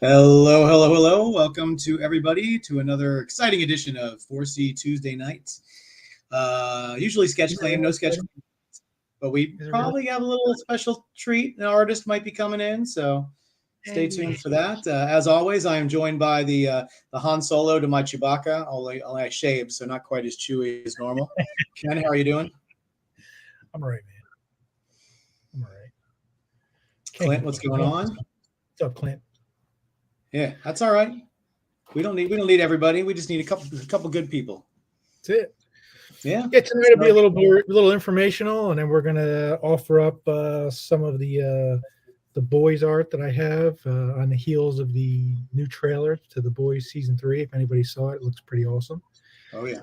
Hello, hello, hello. Welcome to everybody to another exciting edition of 4C Tuesday nights. Usually sketch claim, no sketch claim, but we Is it really? probably have a little special treat. An artist might be coming in, so stay tuned for that. As always, I am joined by the Han Solo to my Chewbacca, only I shaved, so not quite as chewy as normal. Ken, how are you doing? I'm all right, man. I'm all right. Clint, what's going on? What's up, Clint? Yeah, that's all right. We don't need everybody. We just need a couple good people. That's it. Yeah. Yeah, tonight will be a little informational, and then we're gonna offer up some of the boys art that I have on the heels of the new trailer to The Boys season 3. If anybody saw it, it looks pretty awesome. Oh yeah.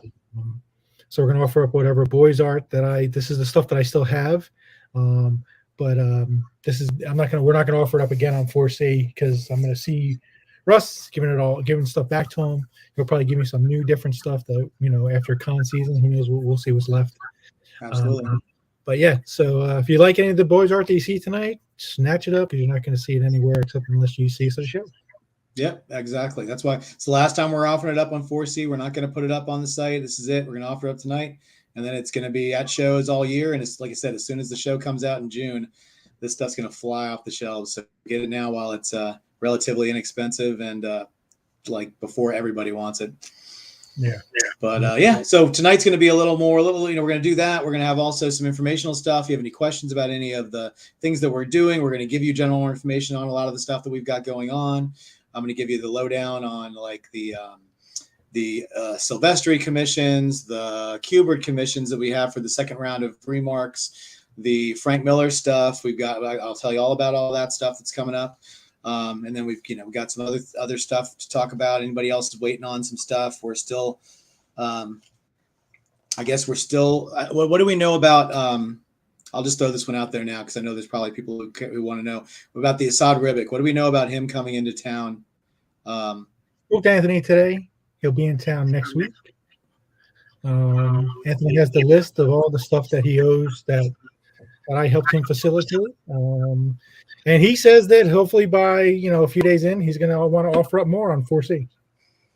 So we're gonna offer up whatever boys art that this is the stuff that I still have. But we're not gonna offer it up again on 4C because I'm gonna see Russ giving stuff back to him. He'll probably give me some new different stuff that after con season, who knows, we'll see what's left. Absolutely. But yeah, so if you like any of the boys art that you see tonight, snatch it up because you're not going to see it anywhere except unless you see it at the show. Yep, exactly. That's why it's the last time we're offering it up on 4C. We're not going to put it up on the site. This is it. We're going to offer it up tonight, and then it's going to be at shows all year. And it's like I said, as soon as the show comes out in June, this stuff's going to fly off the shelves. So get it now while it's relatively inexpensive and like before everybody wants it. Yeah. But yeah, so tonight's going to be a little, we're going to do that. We're going to have also some informational stuff. If you have any questions about any of the things that we're doing, we're going to give you general information on a lot of the stuff that we've got going on. I'm going to give you the lowdown on like the Silvestri commissions, the Kubert commissions that we have for the second round of remarks, the Frank Miller stuff. I'll tell you all about all that stuff that's coming up. And then we've got some other stuff to talk about. Anybody else is waiting on some stuff? We're still, I guess we're still. What do we know about? I'll just throw this one out there now because I know there's probably people who want to know about the Assad Ribic. What do we know about him coming into town? Spoke to Anthony today. He'll be in town next week. Anthony has the list of all the stuff that he owes that I helped him facilitate. And he says that hopefully by a few days in, he's going to want to offer up more on 4C.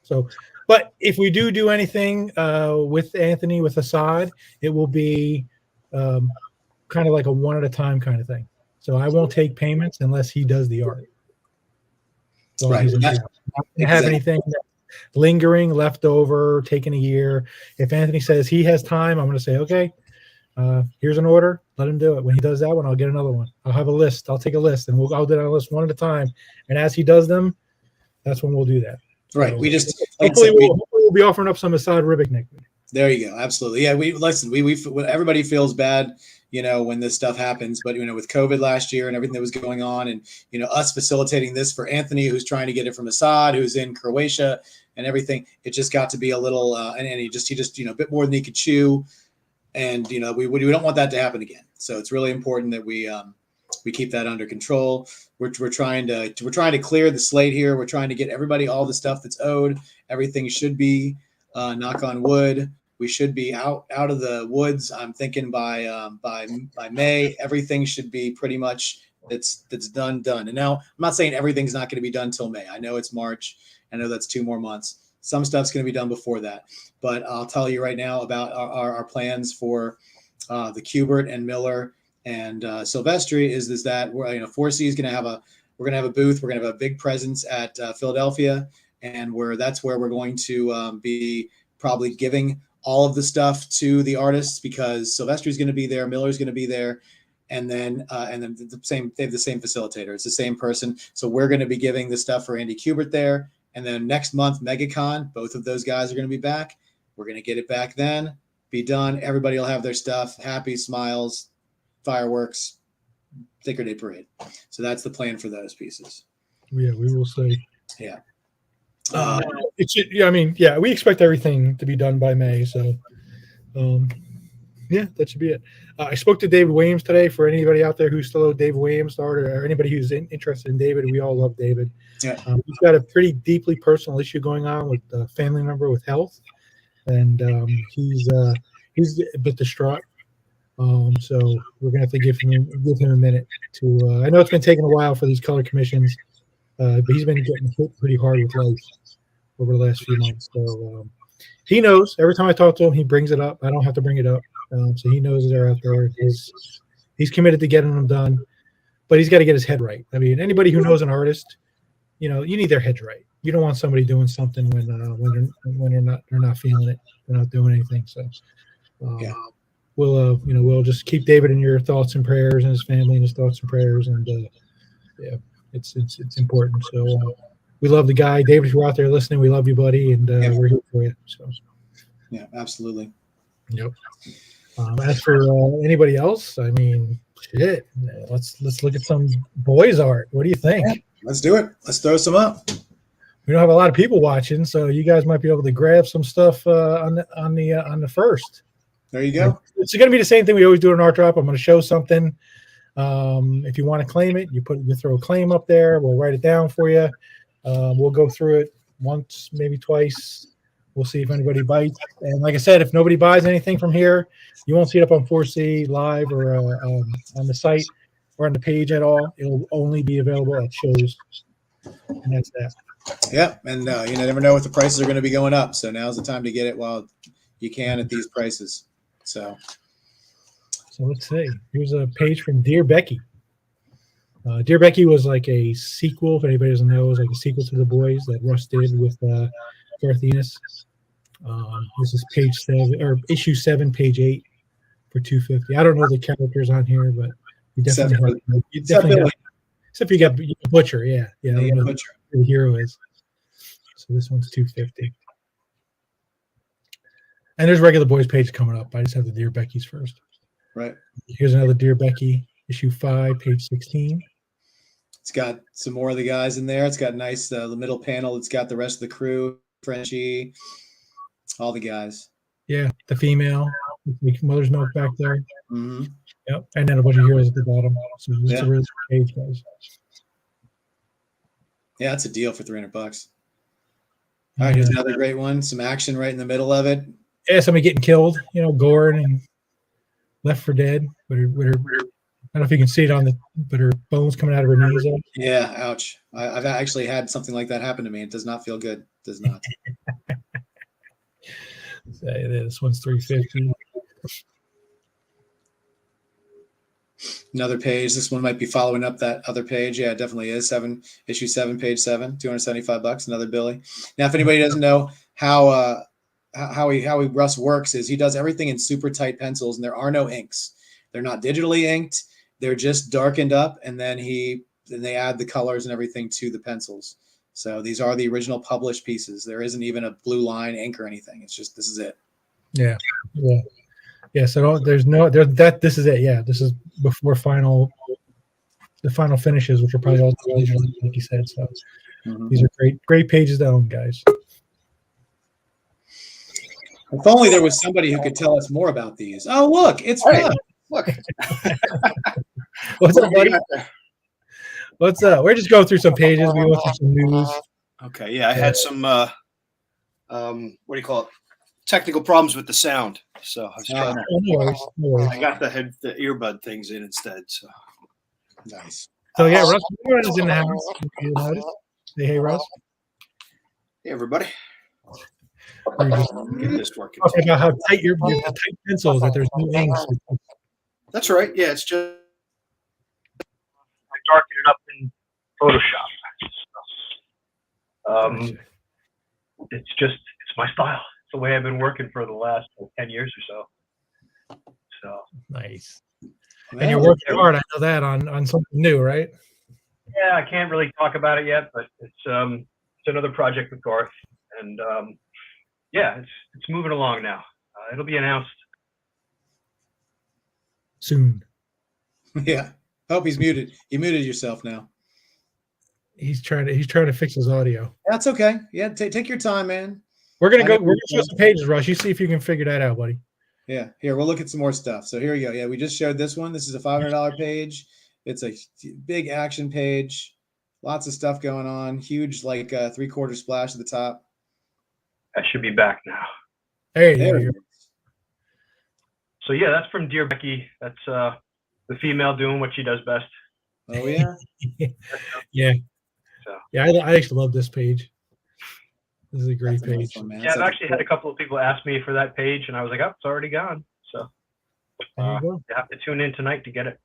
So, but if we do anything with Anthony with Assad, it will be kind of like a one at a time kind of thing. So I won't take payments unless he does the art. So right. He's not have anything lingering left over, taking a year. If Anthony says he has time, I'm going to say, okay, here's an order. Let him do it. When he does that one, I'll get another one. I'll have a list. I'll take a list, and I'll do that list one at a time. And as he does them, that's when we'll do that. Right. So we just hopefully we'll be offering up some Assad Ribic next week. There you go. Absolutely. Yeah. We everybody feels bad, when this stuff happens, but with COVID last year and everything that was going on, and us facilitating this for Anthony, who's trying to get it from Assad, who's in Croatia, and everything, it just got to be a little, and he just a bit more than he could chew, and we don't want that to happen again. So it's really important that we keep that under control. We're trying to clear the slate here. We're trying to get everybody all the stuff that's owed. Everything should be, knock on wood, we should be out of the woods. I'm thinking by May, everything should be pretty much that's done. And now I'm not saying everything's not going to be done till May. I know it's March. I know that's 2 more months. Some stuff's going to be done before that. But I'll tell you right now about our plans for the Kubert and Miller and Silvestri is that we're 4C is going to have a booth. We're going to have a big presence at Philadelphia, and that's where we're going to be probably giving all of the stuff to the artists, because Silvestri is going to be there, Miller's going to be there, and then they have the same facilitator. It's the same person. So we're going to be giving the stuff for Andy Kubert there. And then next month, MegaCon, both of those guys are going to be back. We're going to get it back then, be done. Everybody will have their stuff, happy, smiles, fireworks, Thicker Day Parade. So that's the plan for those pieces. Yeah, we will say. Yeah. It should. Yeah, I mean, yeah, we expect everything to be done by May. So, yeah, that should be it. I spoke to David Williams today. For anybody out there who's still owed David Williams or anybody who's interested in David, we all love David. Yeah. He's got a pretty deeply personal issue going on with a family member with health, and he's a bit distraught. So we're gonna have to give him a minute to. I know it's been taking a while for these color commissions. but he's been getting hit pretty hard with life over the last few months. So he knows. Every time I talk to him, he brings it up. I don't have to bring it up. So he knows they're out there. He's committed to getting them done, but he's got to get his head right. I mean, anybody who knows an artist, you need their head right. You don't want somebody doing something when they're not feeling it, they're not doing anything. So Yeah. we'll just keep David in your thoughts and prayers, and his family in his thoughts and prayers, and yeah, it's important. So we love the guy, David. If you're out there listening, we love you, buddy, and we're here for you. So yeah, absolutely. yep. As for anybody else, I mean, shit. Let's look at some boys art. What do you think? Yeah, let's do it. Let's throw some up. We don't have a lot of people watching, so you guys might be able to grab some stuff on the first. There you go. It's going to be the same thing we always do in Art Drop. I'm going to show something. If you want to claim it, you throw a claim up there. We'll write it down for you. We'll go through it once, maybe twice. We'll see if anybody bites. And like I said, if nobody buys anything from here, you won't see it up on 4C live or on the site or on the page at all. It'll only be available at shows, and that's that. Yeah, and you never know what the prices are going to be going up. So now's the time to get it while you can at these prices. So let's see. Here's a page from Dear Becky. Dear Becky was like a sequel. If anybody doesn't know, it was like a sequel to The Boys that Russ did with Garth Ennis. This is page 7 or issue 7, page 8 for $250. I don't know the characters on here, but you definitely got, except you got Butcher. Yeah, I don't know Butcher. who the hero is. So this one's $250. And there's regular Boys page coming up. I just have the Dear Becky's first. Right. Here's another Dear Becky, issue 5, page 16. It's got some more of the guys in there. It's got nice the middle panel. It's got the rest of the crew, Frenchie, all the guys. Yeah, the female, Mother's Milk back there. Mm-hmm. Yep, and then a bunch of heroes at the bottom. So this is a really good page, guys. Yeah, that's a deal for $300. All right, here's another great one. Some action right in the middle of it. Yeah, somebody getting killed. Gored and left for dead. But I don't know if you can see it but her bones coming out of her knees. Yeah, ouch. I've actually had something like that happen to me. It does not feel good. It does not. This one's $350. Another page. This one might be following up that other page. Yeah, it definitely is. Issue 7, page 7, $275. Another Billy. Now, if anybody doesn't know how Russ works, is he does everything in super tight pencils, and there are no inks. They're not digitally inked. They're just darkened up, and then they add the colors and everything to the pencils. So these are the original published pieces. There isn't even a blue line ink or anything. It's just this is it. Yeah. So this is it. Yeah, this is before the final finishes, which are probably all original, like you said. So These are great pages to own, guys. If only there was somebody who could tell us more about these. Oh, look, it's fun. Look. What's up, buddy? What's up? We're just going through some pages. We went through some news. Okay, yeah, I had some what do you call it? Technical problems with the sound. So I was trying to, No worries. I got the earbud things in instead. So Nice. So yeah, Russ is in the house. Say hey, Russ. hey everybody. We're just Get this working. talking about how tight your tight pencils, that there's no inks. That's right. Yeah, it's just I darkened it up in Photoshop. It's my style. It's the way I've been working for the last 10 years or so. Nice. And you're working hard. I know that on something new, right? Yeah, I can't really talk about it yet, but it's another project with Garth, and yeah, it's moving along now. It'll be announced Soon. Yeah. Hope he's muted. You muted yourself now. He's trying to fix his audio. That's okay. Yeah, take your time, man. We're gonna show some pages, Russ. You see if you can figure that out, buddy. Yeah, here we'll look at some more stuff. So here we go. Yeah, we just showed this one. This is a $500 page. It's a big action page. Lots of stuff going on. Huge, like 3/4 splash at the top. I should be back now. Hey, There there it you is. go. So yeah, that's from Dear Becky. That's the female doing what she does best. Oh yeah. Yeah. So Yeah, I actually love this page. This is a great That's a nice page. one, man. yeah, That's I've such a actually had a couple of people ask me for that page, and I was like, oh, it's already gone. So There you go. you have to tune in tonight to get it.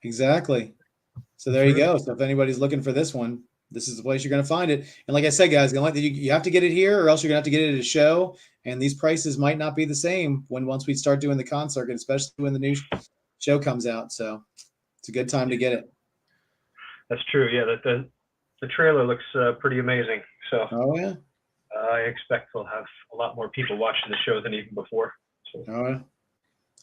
Exactly. So there That's you right. go. So if anybody's looking for this one, this is the place you're going to find it. And like I said, guys, you have to get it here, or else you're going to have to get it at a show. And these prices might not be the same once we start doing the con circuit, especially when the new show comes out. So it's a good time to get it. That's true. Yeah, the trailer looks pretty amazing. So Oh yeah. I expect we'll have a lot more people watching the show than even before. So Oh yeah.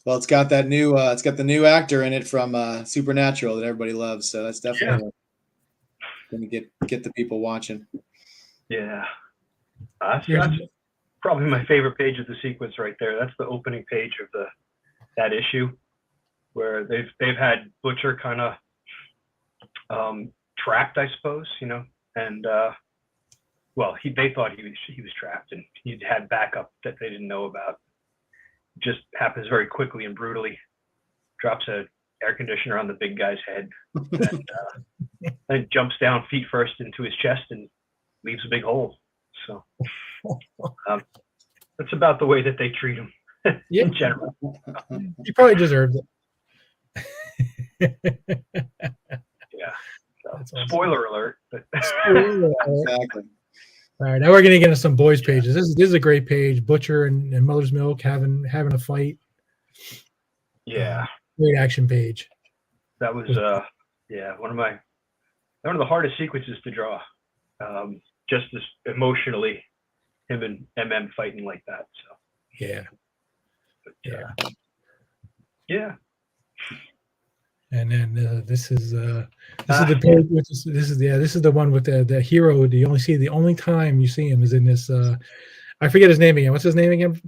Well, it's got that new. It's got the new actor in it from Supernatural that everybody loves. So that's definitely going to get the people watching. yeah, that's probably my favorite page of the sequence right there. That's the opening page of that issue, where they've had Butcher kind of trapped, I suppose, and well, they thought he was trapped, and he had backup that they didn't know about. Just happens very quickly and brutally. Drops a air conditioner on the big guy's head, and then jumps down feet first into his chest and leaves a big hole. So that's about the way that they treat him Yeah. in general. He probably deserved it. Yeah. So, That's awesome. spoiler alert. But Exactly. All right, now we're gonna get into some boys pages. This is a great page. Butcher and Mother's Milk having a fight. yeah, Great action page. that was one of the hardest sequences to draw. Just as emotionally, him and MM fighting like that. So Yeah. but, yeah. And then this is the page. This is the one with the hero. The only time you see him is in this. I forget his name again. What's his name again?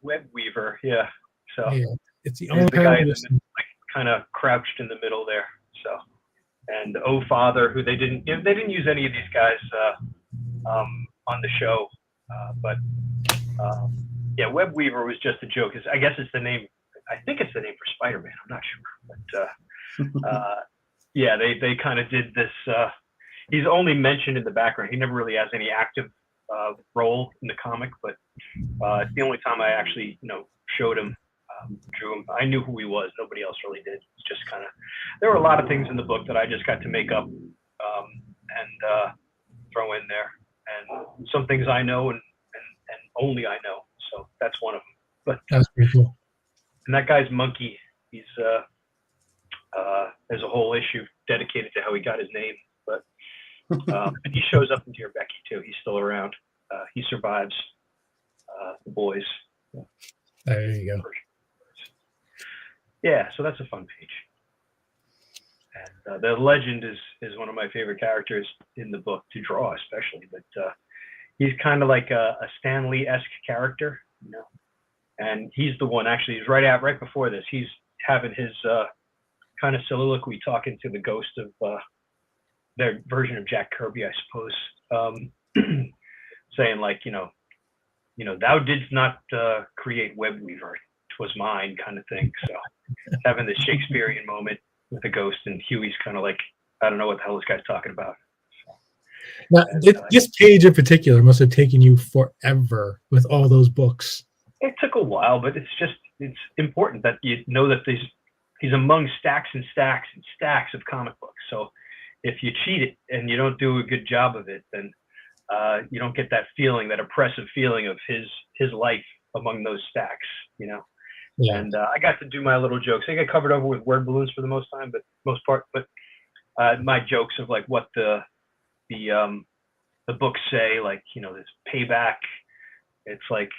Web Weaver. Yeah. So Yeah, it's the he's only the guy time. in the middle, like kind of crouched in the middle there. So, and Oh Father, who they didn't use any of these guys on the show, but yeah, Web Weaver was just a joke. I guess it's the name. I think it's the name for Spider-Man. I'm not sure, but yeah, they kind of did this. He's only mentioned in the background. He never really has any active role in the comic, but it's the only time I actually, showed him, drew him. I knew who he was. Nobody else really did. It's just kind of, there were a lot of things in the book that I just got to make up and throw in there, and some things I know and only I know. So that's one of them. But That's pretty cool. and that guy's Monkey. He's there's a whole issue dedicated to how he got his name, but and he shows up in Dear Becky too. He's still around. He survives the boys. There you go. Yeah, so that's a fun page. And the Legend is one of my favorite characters in the book to draw, especially. But he's kind of like a Stan Lee-esque character, And he's the one, actually, he's right before this. He's having his kind of soliloquy talking to the ghost of their version of Jack Kirby, I suppose, saying like, thou didst not create Web Weaver, 'twas mine, kind of thing. So having this Shakespearean moment with the ghost, and Huey's kind of like, I don't know what the hell this guy's talking about. Now, this page in particular must have taken you forever with all those books. It took a while, but it's important that you know that he's among stacks and stacks and stacks of comic books. So if you cheat it and you don't do a good job of it, then you don't get that feeling, that oppressive feeling of his life among those stacks, Yeah. And I got to do my little jokes. I got covered over with word balloons for the most part, but my jokes of like what the books say, like, this payback. It's like,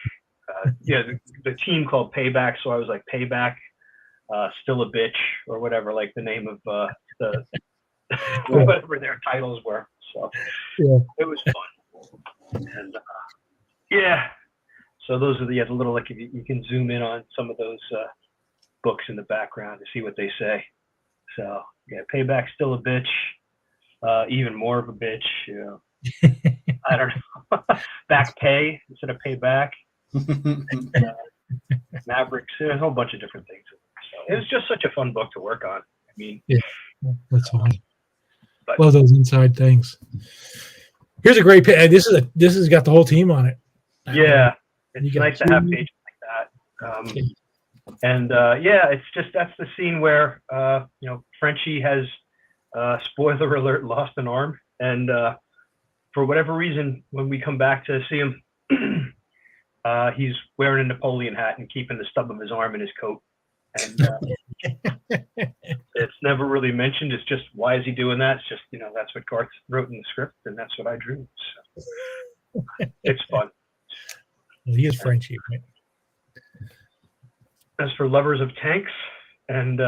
the team called Payback, so I was like Payback, still a bitch, or whatever, like the name of the whatever their titles were. So it was fun, and so those are the little, like, you can zoom in on some of those books in the background to see what they say. So yeah, Payback's still a bitch, even more of a bitch. I don't know. Back pay instead of payback. Mavericks, a whole bunch of different things. So it was just such a fun book to work on. I mean, that's fun. Love those inside things. Here's a great page. This has got the whole team on it. Yeah, You it's got nice to have two- pages like that. And yeah, it's just that's the scene where Frenchie has spoiler alert lost an arm, and for whatever reason, when we come back to see him, he's wearing a Napoleon hat and keeping the stub of his arm in his coat. And it's never really mentioned. It's just, why is he doing that? It's just, that's what Garth wrote in the script, and that's what I drew. So it's fun. Well, he is Frenchie, right? As for lovers of tanks and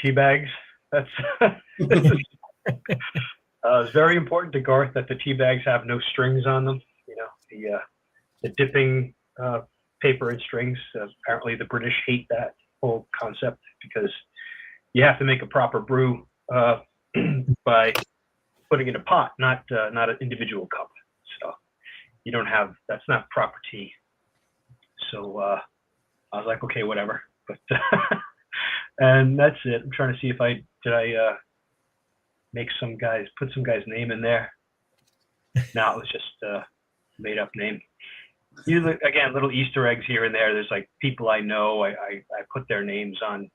tea bags, that's it's very important to Garth that the tea bags have no strings on them. The dipping paper and strings. Apparently, the British hate that whole concept because you have to make a proper brew by putting in a pot, not an individual cup. So you don't have, that's not proper tea. So I was like, okay, whatever. But and that's it. I'm trying to see if I make put some guy's name in there. No, it was just a made up name. Usually, again, little Easter eggs here and there. There's like people I know. I put their names on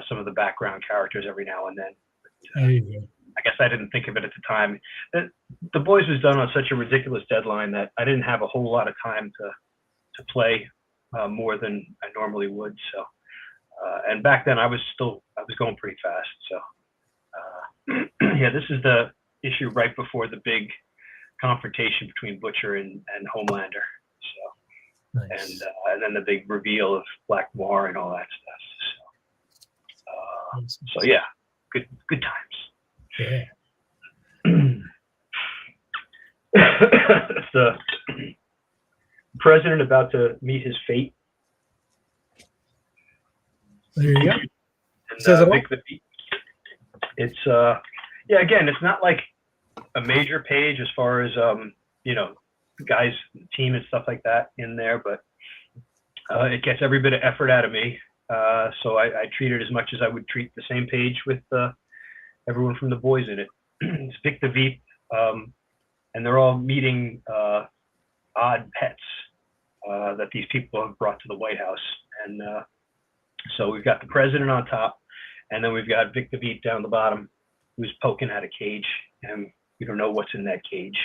some of the background characters every now and then. But, There you go. I guess I didn't think of it at the time. The Boys was done on such a ridiculous deadline that I didn't have a whole lot of time to play more than I normally would. So, and back then I was going pretty fast. So, yeah, this is the issue right before the big confrontation between Butcher and Homelander. So, Nice. and then the big reveal of Black Noir and all that stuff. So yeah, good times. Yeah. It's the president about to meet his fate. There you go. And Says it all. Vic the Beat. It's yeah, again, it's not like a major page as far as the guys, team and stuff like that in there, but it gets every bit of effort out of me. So I treat it as much as I would treat the same page with everyone from the Boys in it. It's Vic the Veep, and they're all meeting odd pets that these people have brought to the White House. And so we've got the president on top, and then we've got Vic the Veep down the bottom, who's poking at a cage, and we don't know what's in that cage.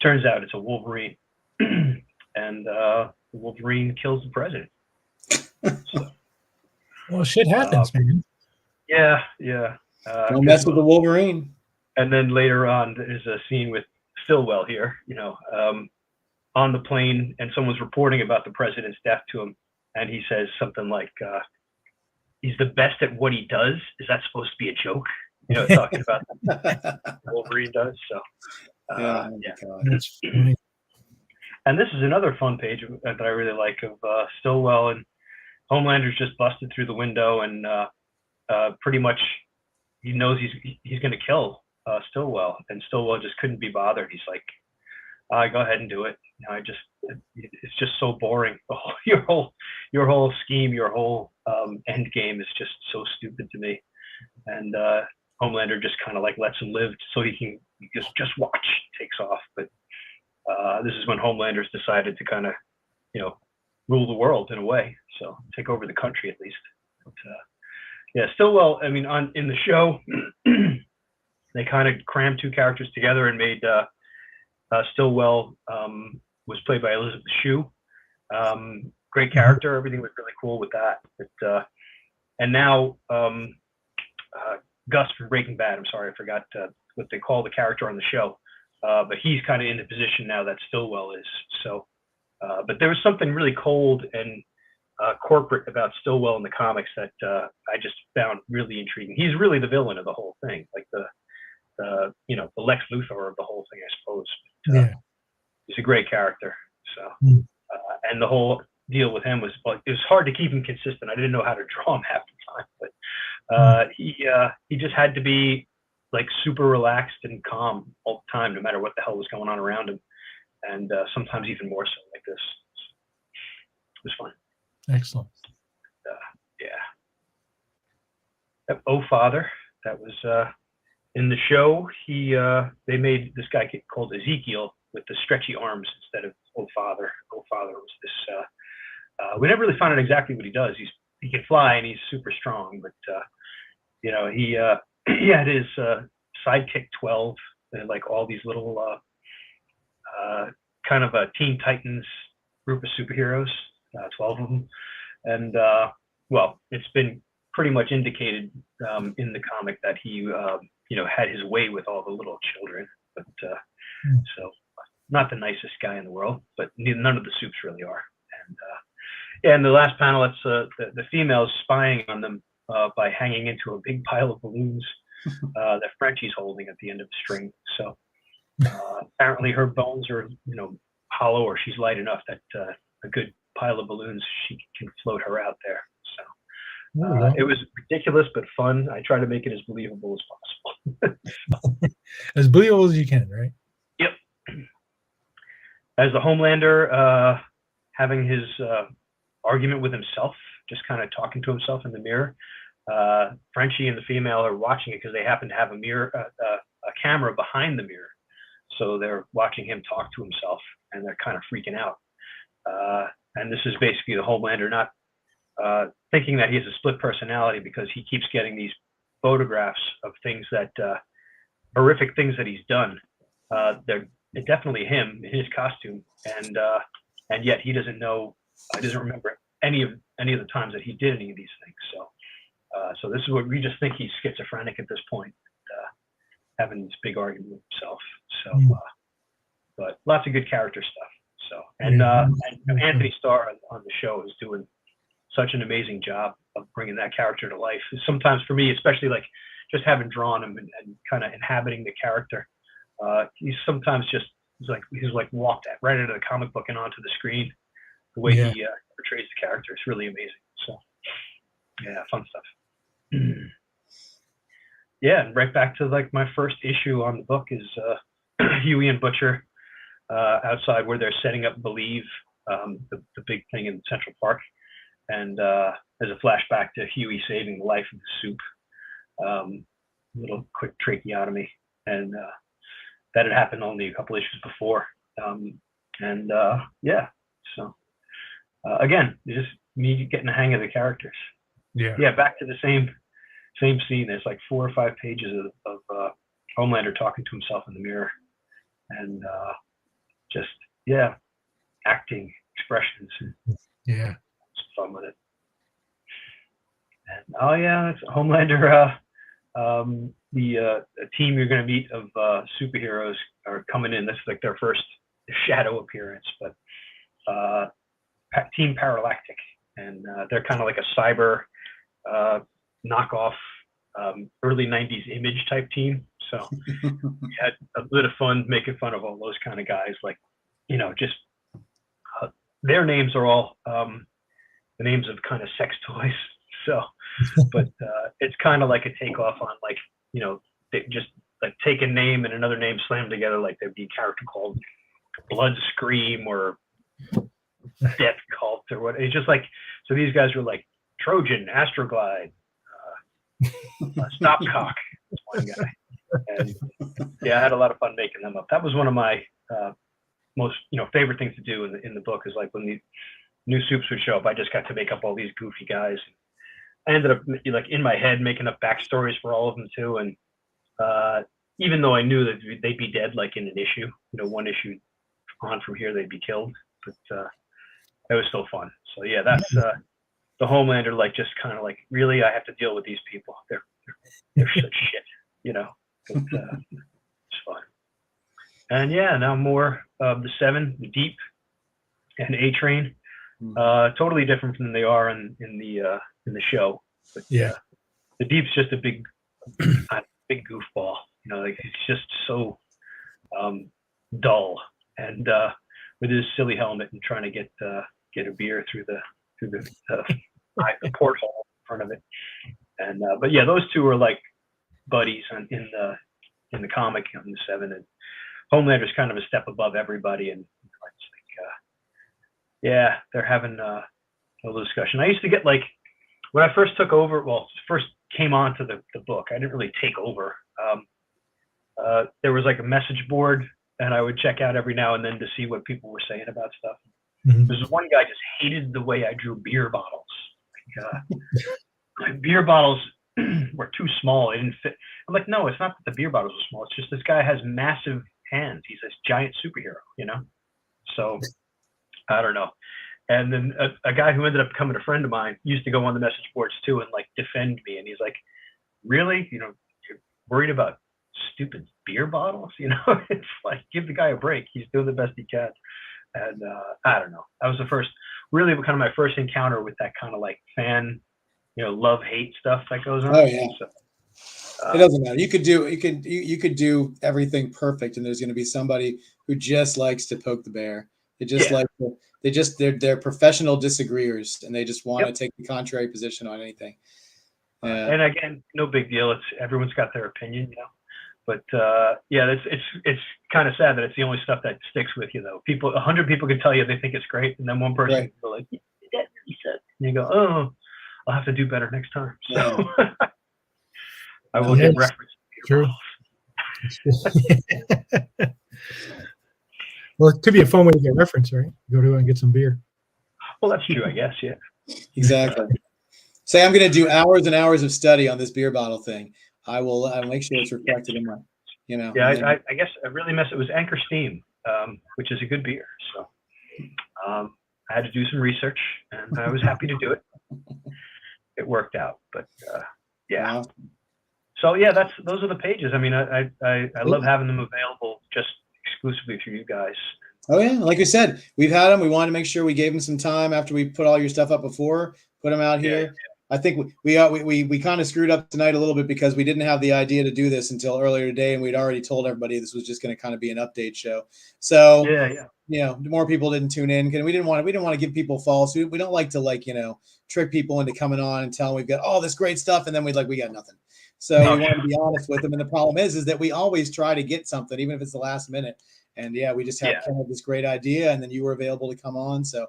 Turns out it's a Wolverine, and the Wolverine kills the president. So, Well, shit happens, man. yeah. Don't mess with the Wolverine. And then later on, there's a scene with Stillwell here, on the plane, and someone's reporting about the president's death to him, and he says something like, he's the best at what he does. Is that supposed to be a joke? Talking about Wolverine does. So, Yeah. That's funny. And this is another fun page that I really like of Stillwell, and Homelander's just busted through the window, and pretty much he knows he's going to kill Stillwell, and Stillwell just couldn't be bothered. He's like, go ahead and do it. It's just so boring. Your whole scheme, your whole end game is just so stupid to me. And Homelander just kind of like lets him live so he can just watch, takes off. But this is when Homelander's decided to kind of, rule the world in a way. So take over the country at least. But, yeah, Stillwell, I mean, in the show, they kind of crammed two characters together and made Stillwell was played by Elizabeth Shue. Great character. Everything was really cool with that. But, and now Gus from Breaking Bad, I'm sorry, I forgot what they call the character on the show. But he's kind of in the position now that Stillwell is. So, but there was something really cold and corporate about Stillwell in the comics that I just found really intriguing. He's really the villain of the whole thing, like the Lex Luthor of the whole thing, I suppose. But, Yeah. he's a great character. So, Mm. And the whole deal with him was like, it was hard to keep him consistent. I didn't know how to draw him half the time, but he just had to be like super relaxed and calm all the time, no matter what the hell was going on around him, and sometimes even more so like this. It was fun. Excellent. Yeah. Oh, Father, that was in the show, they made this guy called Ezekiel with the stretchy arms instead of Old Father. Old Father was this. We never really found out exactly what he does. He can fly and he's super strong, but you know, he had his sidekick 12, and like all these little kind of a Teen Titans group of superheroes, 12 of them, and well, it's been pretty much indicated in the comic that he you know, had his way with all the little children, but so not the nicest guy in the world, but none of the Supes really are. And yeah, in the last panel, it's the females spying on them by hanging into a big pile of balloons that Frenchie's holding at the end of the string. So apparently her bones are, you know, hollow, or she's light enough that a good pile of balloons, she can float her out there. So it was ridiculous but fun. I try to make it as believable as possible. As believable as you can, right? Yep. As the Homelander, having his argument with himself, just kind of talking to himself in the mirror. Frenchie and the female are watching it because they happen to have a mirror, a camera behind the mirror. So they're watching him talk to himself, and they're kind of freaking out. And this is basically the Homelander not thinking that he has a split personality, because he keeps getting these photographs of things that horrific things that he's done. They're definitely him in his costume, and yet he doesn't know. I doesn't remember any of the times that he did any of these things. So this is what we just think he's schizophrenic at this point, having this big argument with himself. So, but lots of good character stuff. So, and Anthony Starr on the show is doing such an amazing job of bringing that character to life. Sometimes for me, especially like just having drawn him and kind of inhabiting the character, he's sometimes just he's like walked right into the comic book and onto the screen. The way he portrays the character is really amazing. So yeah, fun stuff. Yeah, and right back to like my first issue on the book is Huey and Butcher outside where they're setting up Believe, the big thing in Central Park. And there's a flashback to Huey saving the life of the Soup. Little quick tracheotomy, and that had happened only a couple issues before. Yeah, so again, you just need getting the hang of the characters. Yeah, back to the same scene. There's like 4 or 5 pages of Homelander talking to himself in the mirror, and just acting, expressions. Yeah. Fun with it. And it's Homelander. The team you're going to meet of superheroes are coming in. This is like their first shadow appearance, but Team Paralactic, and they're kind of like a cyber knockoff early 90s Image type team. So we had a bit of fun making fun of all those kind of guys. Like, you know, just their names are all the names of kind of sex toys. So, but it's kind of like a takeoff on, like, you know, they just like take a name and another name slammed together, like there'd be a character called Blood Scream or Death Cult or what. It's just like, so these guys were like Trojan, Astroglide, Stopcock, one guy. And yeah, I had a lot of fun making them up. That was one of my most, you know, favorite things to do in the book, is like when the new Supes would show up, I just got to make up all these goofy guys. I ended up like in my head making up backstories for all of them too. And even though I knew that they'd be dead like in an issue, you know, one issue on from here they'd be killed, but it was still fun. So yeah, that's the Homelander, like just kind of like, really, I have to deal with these people. They're such shit, you know. But, it's fun. And yeah, now more of the 7, the Deep and A-Train. Totally different than they are in the show. But the Deep's just a big goofball. You know, like he's just so dull, and with his silly helmet and trying to get a beer through the porthole in front of it. And but yeah, those two are like buddies in the comic on the 7, and Homelander's kind of a step above everybody, and it's like they're having a little discussion. I used to get, like, when I first took over, first came on to the book, I didn't really take over. there was like a message board, and I would check out every now and then to see what people were saying about stuff. Mhm. There's one guy just hated the way I drew beer bottles. My beer bottles were too small. It didn't fit. I'm like, no, it's not that the beer bottles are small. It's just this guy has massive hands. He's this giant superhero, you know? So I don't know. And then a guy who ended up becoming a friend of mine used to go on the message boards too and like defend me. And he's like, really? You know, you're worried about stupid beer bottles? You know, it's like, give the guy a break. He's doing the best he can. And I don't know. That was the first, really kind of my first encounter with that kind of like fan, you know, love hate stuff that goes on. Oh, yeah. So, It doesn't matter. You could do everything perfect, and there's going to be somebody who just likes to poke the bear. They just like they're professional disagreeers, and they just want to take the contrary position on anything. And again, no big deal. It's everyone's got their opinion, you know. But yeah, it's kind of sad that it's the only stuff that sticks with you, though. 100 people can tell you they think it's great, and then one person will like, that really sucks. And you go, oh, I'll have to do better next time. So I will get reference. True. Well, it could be a fun way to get reference, right? Go to and get some beer. Well, that's true, I guess. Yeah. Exactly. Say I'm going to do hours and hours of study on this beer bottle thing. I'll make sure it's reflected in my, you know. Yeah, I guess I really messed. It was Anchor Steam, which is a good beer. So I had to do some research, and I was happy to do it. It worked out, but yeah. Wow. So yeah, those are the pages. I mean, I love having them available just exclusively through you guys. Oh yeah, like I said, we've had them. We wanted to make sure we gave them some time after we put all your stuff up before, put them out here. Yeah. I think we kind of screwed up tonight a little bit because we didn't have the idea to do this until earlier today, and we'd already told everybody this was just going to kind of be an update show. So you know, more people didn't tune in because we didn't want to give people false. We don't like to trick people into coming on and telling we've got all this great stuff, and then we got nothing. So we want to be honest with them. And the problem is that we always try to get something, even if it's the last minute. And yeah, we just had kind of this great idea, and then you were available to come on. So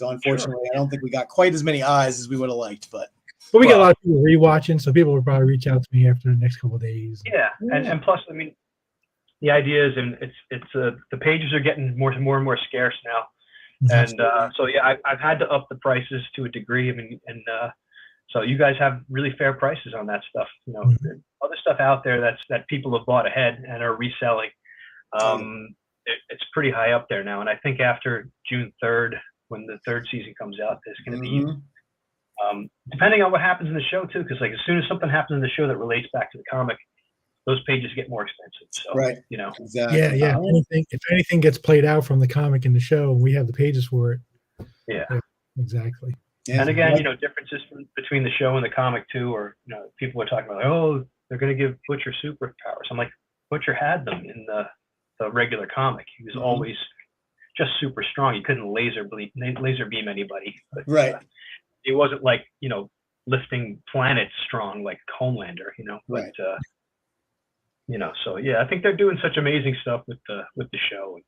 unfortunately, I don't think we got quite as many eyes as we would have liked, but we got a lot of people rewatching, so people will probably reach out to me after the next couple of days. Yeah. And plus, I mean, the idea is, and it's the pages are getting more and more scarce now. And so yeah, I've had to up the prices to a degree. I mean, and so you guys have really fair prices on that stuff. You know, other stuff out there that people have bought ahead and are reselling. It's pretty high up there now, and I think after June 3rd, when the third season comes out, there's going to be, depending on what happens in the show too, because like as soon as something happens in the show that relates back to the comic, those pages get more expensive. So you know, exactly. Yeah. If anything gets played out from the comic in the show, we have the pages for it. Yeah, exactly. And again, you know, differences between the show and the comic too, or you know, people are talking about, oh, they're going to give Butcher superpowers. I'm like, Butcher had them in the regular comic. He was always just super strong. He couldn't laser beam anybody. But, he wasn't like, you know, lifting planets strong like Homelander, you know. But you know, so yeah, I think they're doing such amazing stuff with the show.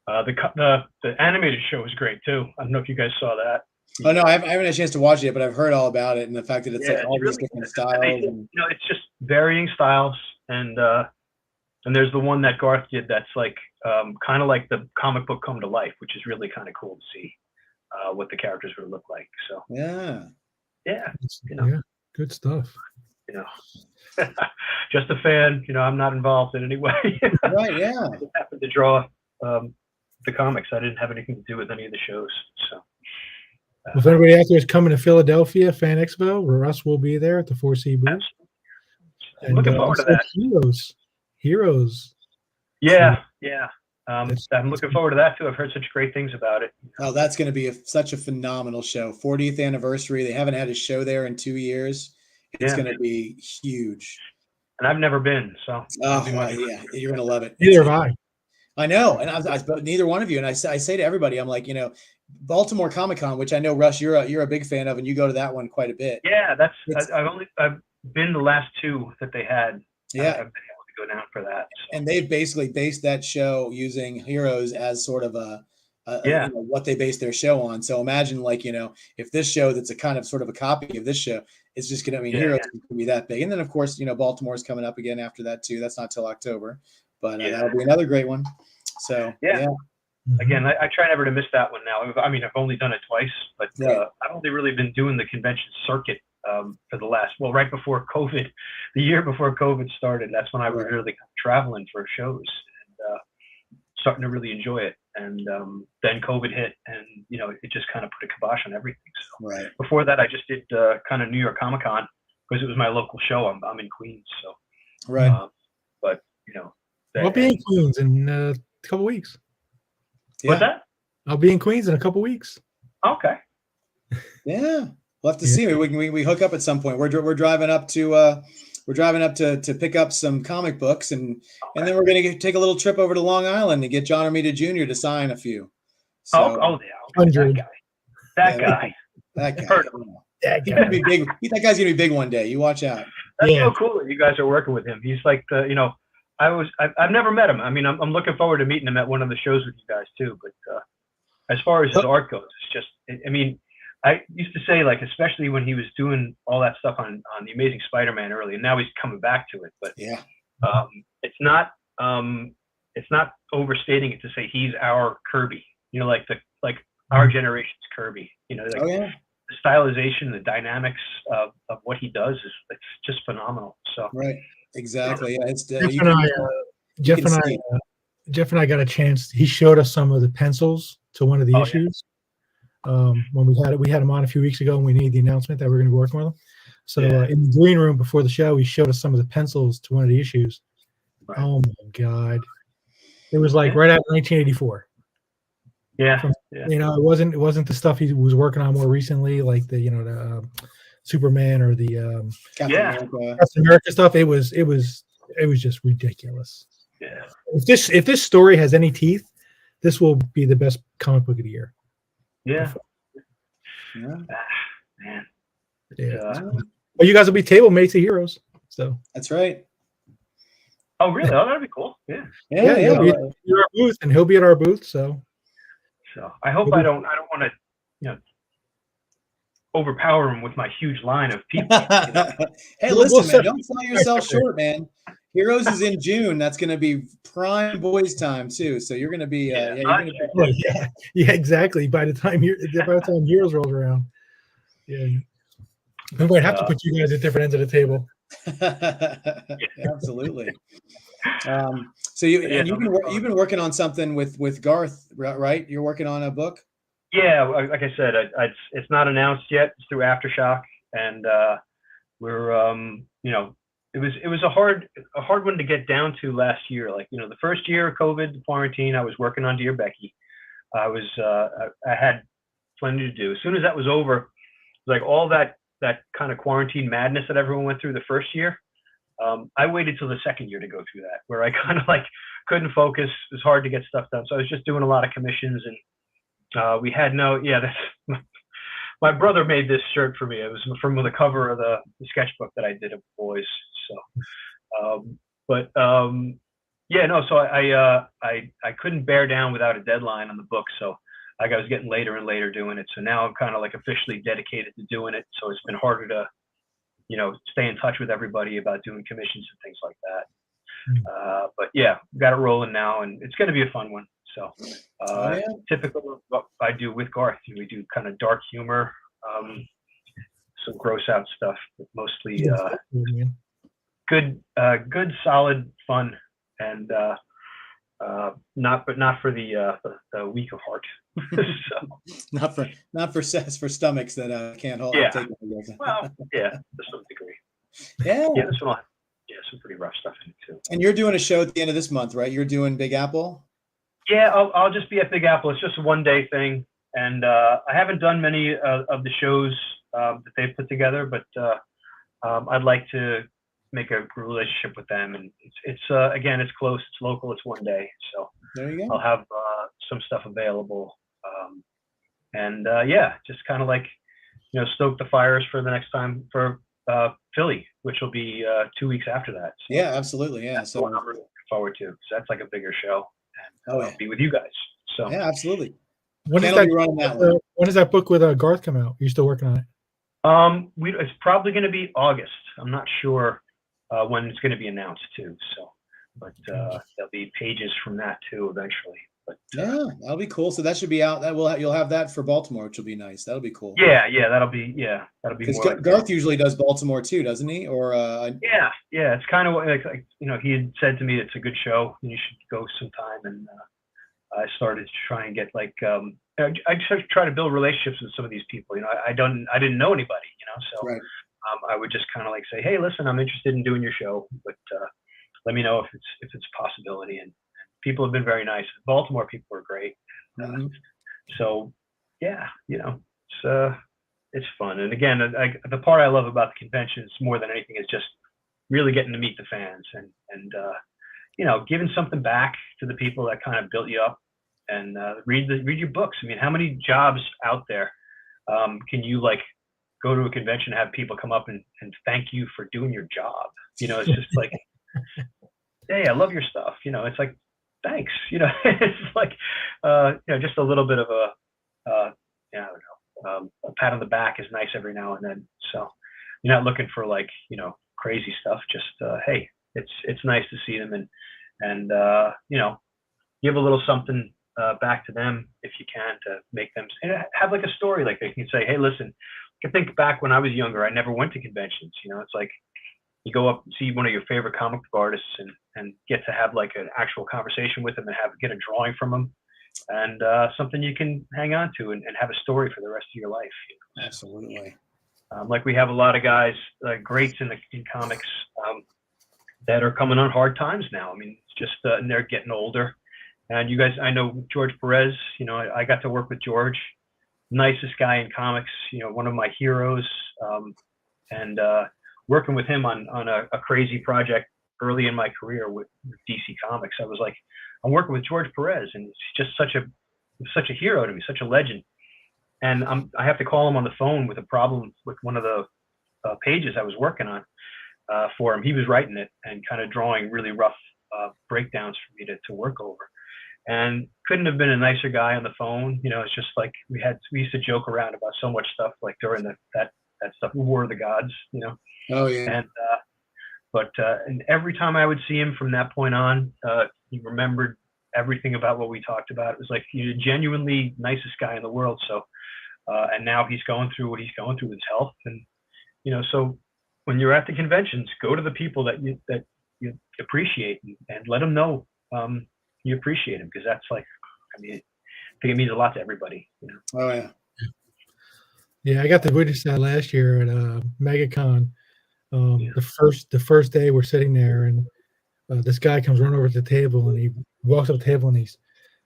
The animated show was great too. I don't know if you guys saw that. Oh no, I haven't had a chance to watch it yet, but I've heard all about it and the fact that it's like all these different styles. You know, it's just varying styles, and there's the one that Garth did that's like kind of like the comic book come to life, which is really kind of cool to see what the characters would look like. So yeah, you know, good stuff. You know, just a fan. You know, I'm not involved in any way. Right? Yeah. I just happened to draw the comics. I didn't have anything to do with any of the shows. So. If anybody out there is coming to Philadelphia Fan Expo, Russ will be there at the 4C booth. And, looking forward to that. Heroes. Yeah. I'm looking forward to that too. I've heard such great things about it. Oh, that's going to be such a phenomenal show. 40th anniversary. They haven't had a show there in 2 years. It's going to be huge. And I've never been, so. Oh, yeah, you're going to love it. Neither have I. I know, and neither one of you. And I say to everybody, I'm like, you know, Baltimore Comic-Con, which I know, Russ, you're a big fan of, and you go to that one quite a bit. Yeah, I've been the last two that they had. Yeah, I've been able to go down for that. So. And they've basically based that show using Heroes as sort of a Yeah. what they base their show on. So imagine like, if this show that's a kind of sort of a copy of this show is just going to, I mean, Yeah, Heroes is going to be that big. And then of course, Baltimore's coming up again after that too. That's not till October, but Yeah. that'll be another great one. So Yeah. Mhm. Again, I try never to miss that one now. I mean, I've only done it twice, but Right. I've only really been doing the convention circuit for the right before COVID, the year before COVID started. That's when I was Right. really traveling for shows and starting to really enjoy it. And then COVID hit, and it just kind of put a kibosh on everything. So Right. before that, I just did kind of New York Comic Con because it was my local show. I'm in Queens, so Right. but I'll be in Queens in a couple weeks. what's that? I'll be in Queens in a couple weeks. Okay. Yeah. We'll have to Yeah. see. We hook up at some point. We're driving up to pick up some comic books, and then we're going to take a little trip over to Long Island and get John Romita Jr. to sign a few. So Yeah. Okay. 100. That Yeah, guy. that guy, Heard of Yeah, he's gonna be big. That guy's gonna be big one day. You watch out. That's Yeah. so cool that you guys are working with him. He's like I've never met him. I mean, I'm looking forward to meeting him at one of the shows with you guys too. But as far as his art goes, it's just, I mean, I used to say, like, especially when he was doing all that stuff on the Amazing Spider-Man early, and now he's coming back to it. But Yeah. it's not overstating it to say he's our Kirby. Like our generation's Kirby. Like Oh yeah. the stylization, the dynamics of what he does it's just phenomenal. So Right. Exactly. Yeah. It's Jeff you and can- I, Jeff can and I, see it. Jeff and I got a chance. He showed us some of the pencils to one of the Oh, yeah. issues. When we had him on a few weeks ago, and we made the announcement that we're going to be working with him. So Yeah. in the green room before the show, he showed us some of the pencils to one of the issues. Right. Oh my god, it was like Yeah. right out of 1984. yeah, From- yeah, It wasn't the stuff he was working on more recently, like the Superman or the Captain Yeah. America. Captain America stuff. It was just ridiculous. yeah. If this story has any teeth, this will be the best comic book of the year. Yeah. Yeah. Man. Yeah. Yeah. Well, you guys will be table mates of Heroes. So That's right. Oh, really? Oh, that'd be cool. Yeah. Yeah. Yeah, Yeah. he'll be at our booth, and he'll be at our booth. So So I hope I don't want to, overpower him with my huge line of people. Hey, We'll listen, man, set- don't sell yourself short, man. Heroes is in June. That's going to be prime boys time too. So you're going to be, Yeah, you're gonna be well, yeah, exactly. By the time Heroes rolls around, yeah, we might have to put you guys at different ends of the table. absolutely. So you've been working on something with Garth, right? You're working on a book. Yeah, like I said, it's not announced yet. It's through Aftershock, and we're it was a hard one to get down to last year. Like the first year of COVID, the quarantine, I was working on Dear Becky. I had plenty to do. As soon as that was over, like all that kind of quarantine madness that everyone went through the first year, I waited till the second year to go through that, where I kind of like couldn't focus. It was hard to get stuff done, so I was just doing a lot of commissions, and we had that's my brother made this shirt for me. It was from the cover of the sketchbook that I did of boys. So, so I couldn't bear down without a deadline on the book. So I was getting later and later doing it. So now I'm kind of like officially dedicated to doing it. So it's been harder to, stay in touch with everybody about doing commissions and things like that. But yeah, got it rolling now, and it's going to be a fun one. So typical of what I do with Garth, we do kind of dark humor, some gross out stuff, but mostly good, solid fun, and not for the weak of heart. So, not for stomachs that can't hold. Yeah. Take it. well, yeah, to some degree. Yeah. Yeah, this one, some pretty rough stuff in it too. And you're doing a show at the end of this month, right? You're doing Big Apple. Yeah, I'll just be at Big Apple. It's just a one-day thing, and I haven't done many of the shows that they've put together, but I'd like to make a relationship with them. And it's again, it's close, it's local, it's one day, so There you go. I'll have some stuff available, and just kind of like stoke the fires for the next time for Philly, which will be 2 weeks after that. So Yeah, absolutely. Yeah. that's what So I'm looking forward to, because that's like a bigger show. And Oh, yeah. I'll be with you guys. So yeah, absolutely. When is Ken will that? be running that one. When does that book with Garth come out? You're still working on it? It's probably going to be August. I'm not sure when it's going to be announced too. So, but there'll be pages from that too eventually. But Yeah, that'll be cool. So that should be out. You'll have that for Baltimore, which will be nice. That'll be cool. yeah, that'll be Because more like Garth usually does Baltimore too, doesn't he? Or yeah. It's kind of like he had said to me, it's a good show and you should go sometime. And I started to try and get like I just try to build relationships with some of these people. I didn't know anybody. So right. I would just kind of like say, hey, listen, I'm interested in doing your show, but let me know if it's a possibility. And people have been very nice. Baltimore people are great. Mm-hmm. So yeah, it's fun. And again, the part I love about the conventions more than anything is just really getting to meet the fans and giving something back to the people that kind of built you up and read your books. I mean, how many jobs out there can you like go to a convention and have people come up and thank you for doing your job? It's just like, hey, I love your stuff. It's like, thanks. It's like, just a little bit of a pat on the back is nice every now and then. So you're not looking for like, crazy stuff. Just, hey, it's nice to see them and give a little something back to them if you can to make them have like a story. Like they can say, hey, listen, I can think back when I was younger, I never went to conventions. It's like you go up and see one of your favorite comic book artists and get to have like an actual conversation with them and get a drawing from them and something you can hang on to and have a story for the rest of your life. Absolutely. Like we have a lot of guys, greats in comics that are coming on hard times now. I mean, it's just, and they're getting older. And you guys, I know George Perez, I got to work with George, nicest guy in comics, one of my heroes. And working with him on a crazy project early in my career with DC Comics, I was like, I'm working with George Perez, and he's just such a hero to me, such a legend. And I have to call him on the phone with a problem with one of the pages I was working on for him. He was writing it and kind of drawing really rough breakdowns for me to work over. And couldn't have been a nicer guy on the phone. It's just like we used to joke around about so much stuff, like during that stuff, War of the Gods, Oh yeah. And and every time I would see him from that point on, he remembered everything about what we talked about. It was like he's a genuinely nicest guy in the world. So, and now he's going through what he's going through with his health. And, so when you're at the conventions, go to the people that you appreciate and let them know you appreciate him. Because that's like, I think it means a lot to everybody. Oh yeah. Yeah, I got to witness that last year at MegaCon. The first day we're sitting there, and this guy comes running over to the table, and he walks up to the table and he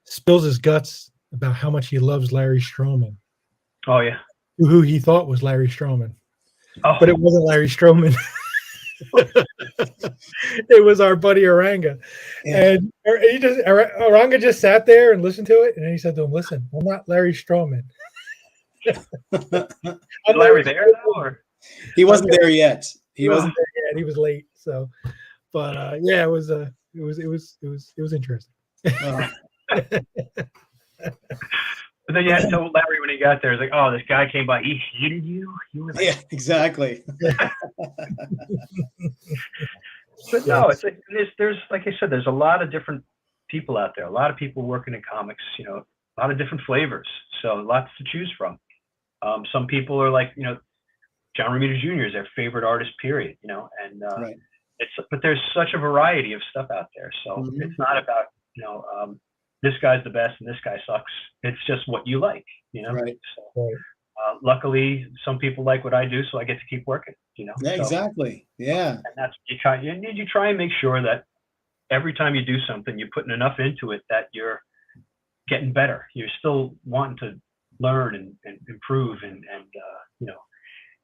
spills his guts about how much he loves Larry Stroman. Oh yeah. Who he thought was Larry Stroman, Oh. but it wasn't Larry Stroman. It was our buddy Oranga, and Oranga just sat there and listened to it, and then he said to him, "Listen, I'm not Larry Stroman." Was Larry there now, or? He wasn't there yet. He wasn't there yet. He was late. So, but yeah, it was interesting. But then you had to tell Larry when he got there, it's like, oh, this guy came by, he hated you. You were like, Yeah, exactly. But no, it's like there's like I said, there's a lot of different people out there, a lot of people working in comics, a lot of different flavors, so lots to choose from. Some people are like, John Romita Jr. is their favorite artist, period, and Right. But there's such a variety of stuff out there, so it's not about this guy's the best and this guy sucks. It's just what you like, Right. So, luckily, some people like what I do, so I get to keep working. Yeah, So, exactly. Yeah. and that's you try and make sure that every time you do something, you're putting enough into it that you're getting better. You're still wanting to learn and improve and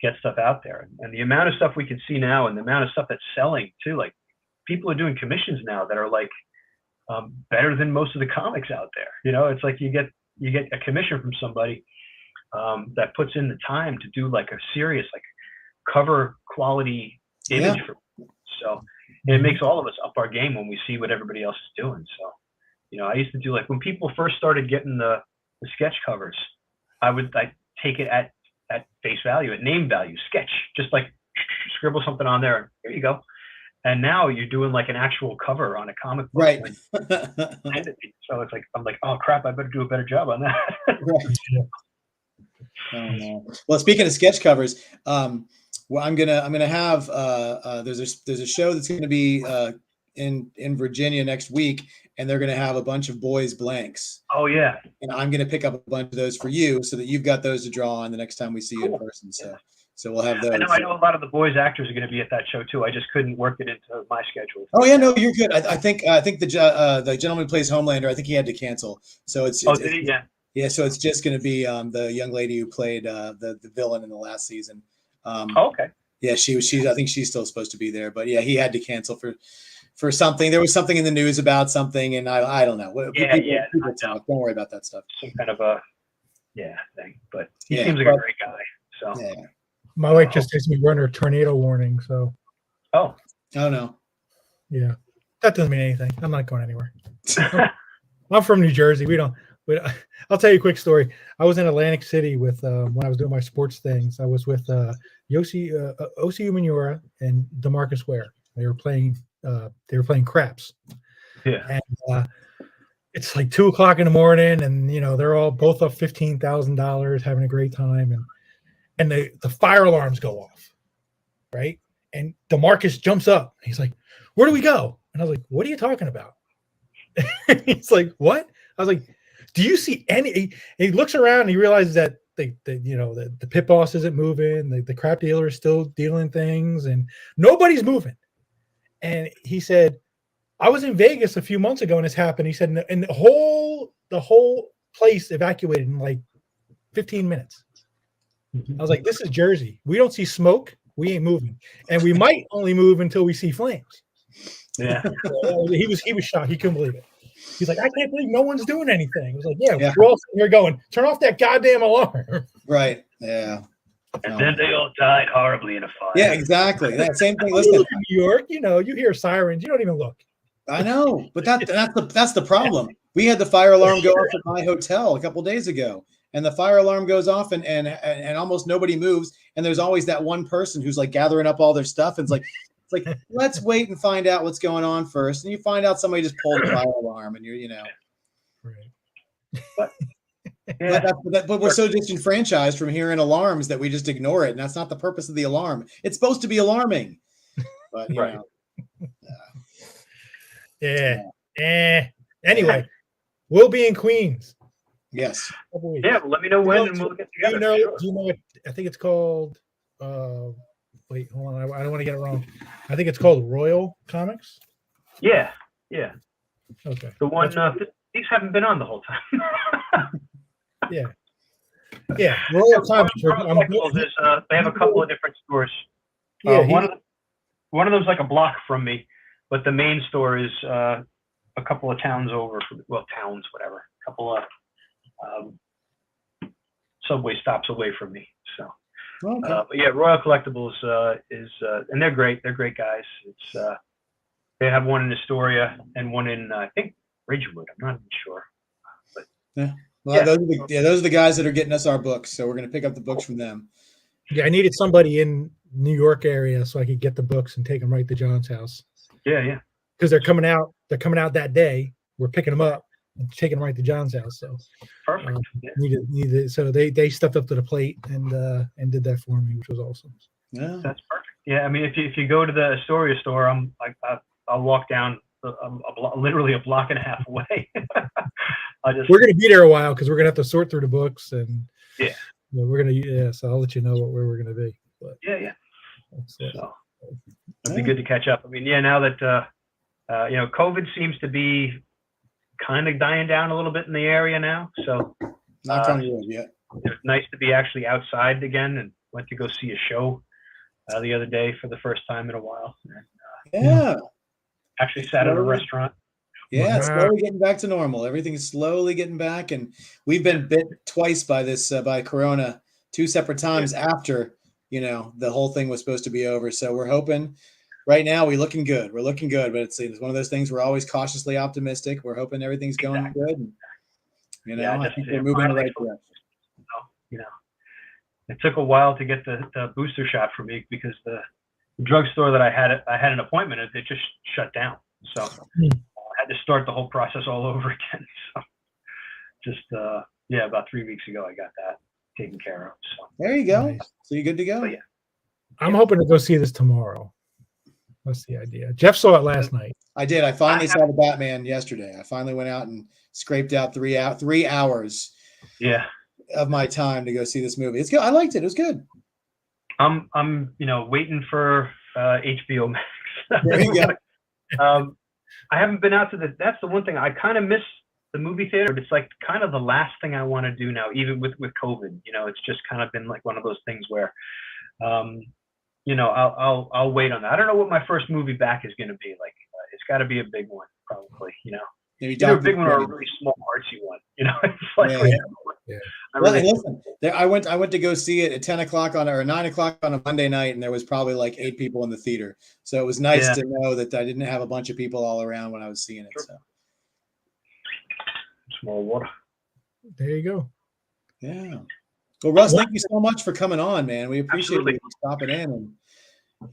get stuff out there. And the amount of stuff we can see now, and the amount of stuff that's selling too, like people are doing commissions now that are like better than most of the comics out there. It's like you get a commission from somebody that puts in the time to do like a serious like cover quality image for people. So it makes all of us up our game when we see what everybody else is doing. So I used to do like when people first started getting the the sketch covers, I would like take it at face value, at name value, sketch, just like scribble something on there. Here you go. And now you're doing like an actual cover on a comic book. Right. So it's like, I'm like, oh crap, I better do a better job on that. Right. Oh, no. Well, speaking of sketch covers, well, I'm gonna have there's a show that's gonna be in Virginia next week, and they're gonna have a bunch of boys blanks, Oh yeah. and I'm gonna pick up a bunch of those for you, so that you've got those to draw on the next time we see you in Cool. person. So we'll have those. I know a lot of the boys actors are going to be at that show too. I just couldn't work it into my schedule. Oh yeah, no, you're good. I think the gentleman who plays Homelander, I think he had to cancel. So Oh, did he? Yeah. yeah. So it's just going to be the young lady who played the villain in the last season. Oh, okay. Yeah, she I think she's still supposed to be there, but yeah, he had to cancel for something. There was something in the news about something, and I don't know. People talk. Don't worry about that stuff. Some kind of a thing, but he Yeah, seems like a great guy. So Yeah. My wife just texted me, we're under a tornado warning. So, Oh no. yeah, that doesn't mean anything. I'm not going anywhere. I'm from New Jersey. I'll tell you a quick story. I was in Atlantic City with when I was doing my sports things. I was with Osi Umenyiora and DeMarcus Ware. They were playing craps. yeah. And it's like 2:00 in the morning, and they're all both up $15,000, having a great time, and the fire alarms go off, right? And DeMarcus jumps up. He's like, "Where do we go?" And I was like, "What are you talking about?" He's like, "What?" I was like, "Do you see any?" He looks around and he realizes that the pit boss isn't moving. The crap dealer is still dealing things, and nobody's moving. And he said, "I was in Vegas a few months ago, and this happened." He said, "And the whole place evacuated in like 15 minutes." I was like, "This is Jersey. We don't see smoke. We ain't moving, and we might only move until we see flames." Yeah. He was shocked. He couldn't believe it. He's like, "I can't believe no one's doing anything." I was like, "Yeah, Yeah. we're all sitting here going, turn off that goddamn alarm." Right. Yeah. And then they all died horribly in a fire. Yeah, exactly. That same thing. You Listen, live in New York, you hear sirens, you don't even look. I know, but that's the problem. We had the fire alarm go off at my hotel a couple days ago, and the fire alarm goes off, and almost nobody moves, and there's always that one person who's like gathering up all their stuff, and it's like let's wait and find out what's going on first, and you find out somebody just pulled the fire alarm, and you're Right. Yeah. but we're so disenfranchised from hearing alarms that we just ignore it, and that's not the purpose of the alarm. It's supposed to be alarming, but you Right. know. Yeah. Anyway, we'll be in Queens. Yes. Yeah, well, let me know when, and we'll get Do you together. know? Sure. Do you know what? I think it's called. Wait, hold on. I don't want to get it wrong. I think it's called Royal Comics. Yeah. Okay. The one That's- these haven't been on the whole time. Yeah, Royal Comics. They have a couple of different stores. Yeah, One of them's like a block from me, but the main store is a couple of towns over. Towns, whatever. A couple of subway stops away from me. So, Okay. but yeah, Royal Collectibles is, and they're great. They're great guys. It's they have one in Astoria and one in I think Ridgewood. I'm not even sure. Well, Yeah. those are the guys that are getting us our books, so we're going to pick up the books from them. Yeah, I needed somebody in New York area so I could get the books and take them right to John's house Yeah. because they're coming out. They're coming out that day. We're picking them up and taking them right to John's house. So Perfect. Yeah. needed. So they stepped up to the plate and did that for me, which was awesome. Yeah. That's perfect. Yeah, I mean, if you go to the Astoria store, I'll walk down literally a block and a half away. We're gonna be there a while because we're gonna have to sort through the books and Yeah. we're gonna So I'll let you know where we're gonna be. But yeah. that's, So it'd be good to catch up. I mean, yeah, now that COVID seems to be kind of dying down a little bit in the area now. So Not on wood yet. it's nice to be actually outside again, and went to go see a show the other day for the first time in a while. And, Yeah. actually sat at a restaurant. Yeah, it's Wow. slowly getting back to normal. Everything is slowly getting back, and we've been bit twice by this by Corona, 2 separate times after the whole thing was supposed to be over. So we're hoping. Right now, we're looking good. We're looking good, but it's one of those things. We're always cautiously optimistic. We're hoping everything's going good. And, You know, Yeah, I think we're moving in the right direction. You know, it took a while to get the booster shot for me because the drugstore that I had an appointment at, it just shut down. So I had to start the whole process all over again. So just about 3 weeks ago I got that taken care of. So There you go. Nice. So you're good to go. But yeah. I'm hoping to go see this tomorrow. That's the idea. Jeff saw it last night. I did. I finally saw the Batman yesterday. I finally went out and scraped out 3 hours Yeah. of my time to go see this movie. It's good. I liked it. It was good. I'm waiting for HBO Max. There you go. I haven't been out to that's the one thing I kind of miss the movie theater, but it's like kind of the last thing I want to do now, even with COVID. You know, it's just kind of been like one of those things where I'll wait on that. I don't know what my first movie back is going to be like. It's got to be a big one, probably. You know, Maybe either a Dr. big one or a Strange. really small artsy one. You know, it's like Yeah. I Well, really, and listen, I went to go see it at 10 o'clock or 9 o'clock on a Monday night, and there was probably like 8 people in the theater. So it was nice Yeah. to know that I didn't have a bunch of people all around when I was seeing it. Sure. So small water. There you go. yeah. Well, Russ, thank you so much for coming on, man. We appreciate Absolutely. you stopping in, and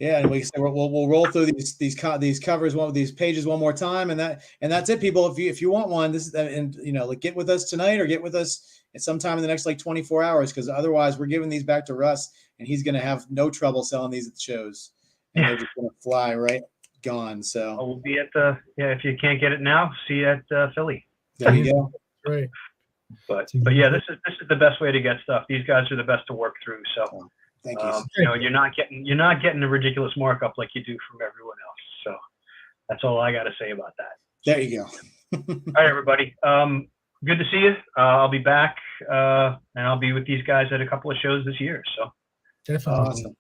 and we said we'll roll through these covers these pages one more time, and that's it, people. If you want one, this is and like get with us tonight or get with us at sometime in the next like 24 hours, because otherwise we're giving these back to Russ, and he's going to have no trouble selling these at the shows, and they're just going to fly gone. So We'll be at if you can't get it now, see you at Philly. there you go. Right. But yeah, this is the best way to get stuff. These guys are the best to work through. So Thank you. you're not getting a ridiculous markup like you do from everyone else. So that's all I got to say about that. There you go. All right, everybody. Good to see you. I'll be back, and I'll be with these guys at a couple of shows this year. So, Definitely. Awesome.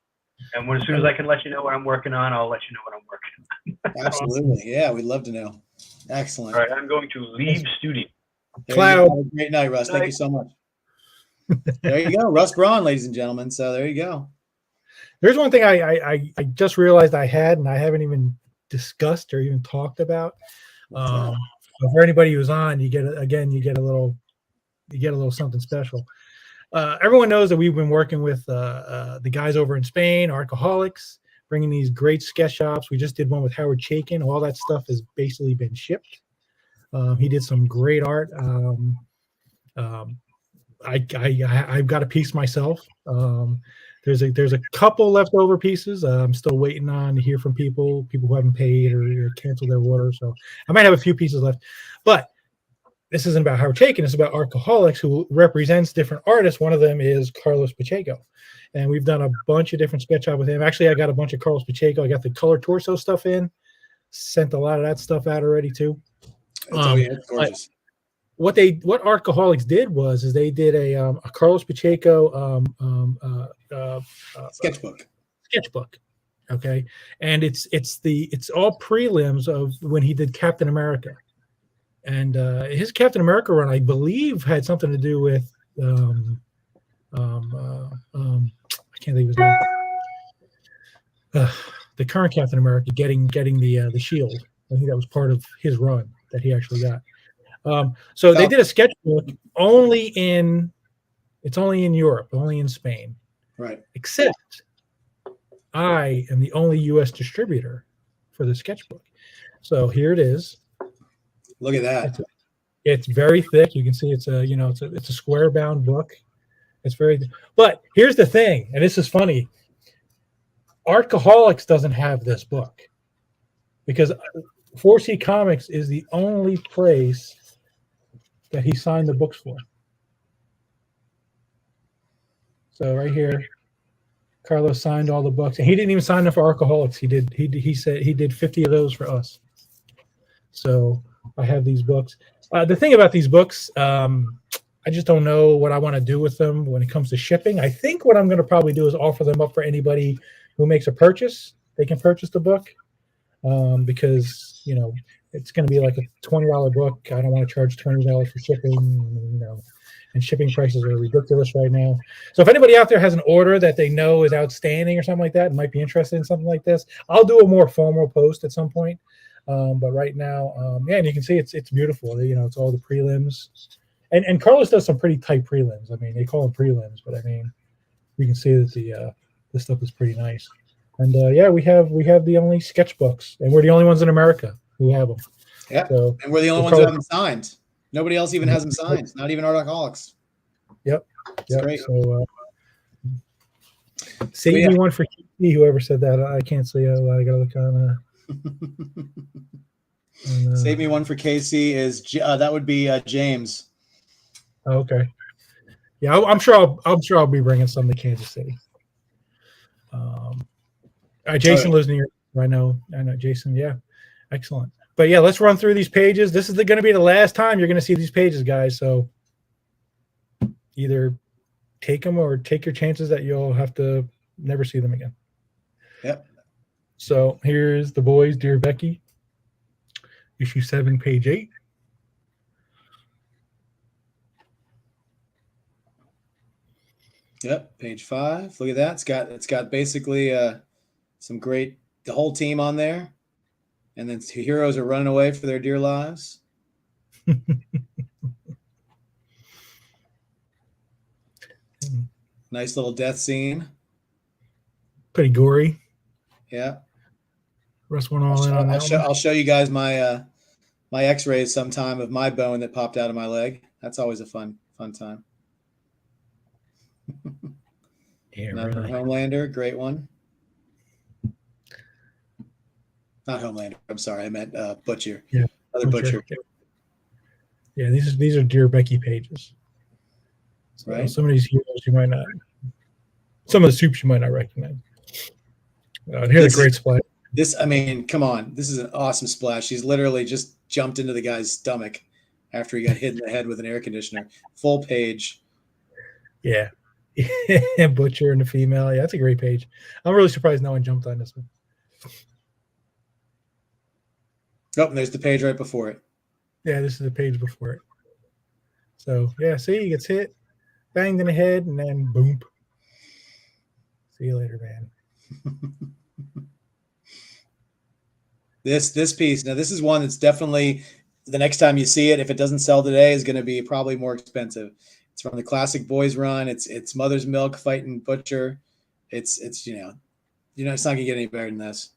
and as soon as I can let you know what I'm working on, I'll let you know what I'm working on. Absolutely. Yeah, we'd love to know. Excellent. All right, I'm going to leave studio. There you Cloud. go. Have a great night, Russ. Thank you so much. There you go. Russ Braun, ladies and gentlemen. So there you go. There's one thing I just realized I had, and I haven't even discussed or even talked about. So for anybody who's on, you get a little something special. Everyone knows that we've been working with the guys over in Spain, Arcoholics, bringing these great sketch shops. We just did one with Howard Chaykin. All that stuff has basically been shipped. He did some great art. I've got a piece myself. There's a couple leftover pieces. I'm still waiting on to hear from people who haven't paid or canceled their order. So I might have a few pieces left. But this isn't about Howard Chaykin. It's about Arcoholics, who represents different artists. One of them is Carlos Pacheco. And we've done a bunch of different sketch up with him. Actually, I got a bunch of Carlos Pacheco. I got the color torso stuff in. Sent a lot of that stuff out already too. It's gorgeous. What Arcoholics did was they did a Carlos Pacheco Sketchbook. Okay, and it's all prelims of when he did Captain America, and his Captain America run, I believe, had something to do with I can't think of his name. The current Captain America getting the shield. I think that was part of his run that he actually got. So they did a sketchbook only in Europe, only in Spain. Right. Except I am the only U.S. distributor for the sketchbook. So here it is. Look at that. It's very thick. You can see it's a square bound book. It's very, but here's the thing, and this is funny. Arcoholics doesn't have this book because 4C Comics is the only place that he signed the books for. So right here, Carlos signed all the books, and he didn't even sign them for Arcoholics. He said he did 50 of those for us. So I have these books. The thing about these books, I just don't know what I want to do with them when it comes to shipping. I think what I'm going to probably do is offer them up for anybody who makes a purchase. They can purchase the book because it's going to be like a $20 book. I don't want to charge $20 for shipping, and shipping prices are ridiculous right now. So if anybody out there has an order that they know is outstanding or something like that and might be interested in something like this, I'll do a more formal post at some point. But right now, and you can see it's beautiful. It's all the prelims. And Carlos does some pretty tight prelims. I mean, they call them prelims, but I mean, you can see that the stuff is pretty nice. And yeah, we have the only sketchbooks, and we're the only ones in America who have them. Yeah, So and we're the only ones who haven't signed. Nobody else even has them signed. Not even Artaholics. Yep. It's great. So save me one for KC, whoever said that. I can't say out loud. I gotta look on. Save me one for KC is that would be James. Oh, okay. Yeah, I'm sure I'll be bringing some to Kansas City. Jason lives near. I know, Jason. Yeah, excellent. But yeah, let's run through these pages. This is going to be the last time you're going to see these pages, guys. So either take them or take your chances that you'll have to never see them again. Yep. So here's The Boys, Dear Becky, issue 7, page 8. Yep, page 5. Look at that. It's got basically some great the whole team on there, and then two heroes are running away for their dear lives. Nice little death scene. Pretty gory. Yeah. Russ went all in on that one. I'll show you guys my my X-rays sometime of my bone that popped out of my leg. That's always a fun time. Yeah, Another really. Homelander, great one. Not Homelander. I'm sorry, I meant Butcher. Yeah, Another Butcher. Yeah, these are Dear Becky pages. So Right. some of these heroes you might not. Some of the soups you might not recognize. Here's a great splash. This, I mean, come on. This is an awesome splash. He's literally just jumped into the guy's stomach after he got hit in the head with an air conditioner. Full page. Yeah. Butcher and the female. Yeah, that's a great page. I'm really surprised no one jumped on this one. Oh, and there's the page right before it. Yeah, this is the page before it. So, yeah, see, he gets hit, banged in the head, and then boom. See you later, man. This piece. Now, this is one that's definitely, the next time you see it, if it doesn't sell today, is going to be probably more expensive. It's from the classic Boys run. It's Mother's Milk fighting Butcher. It's it's not going to get any better than this.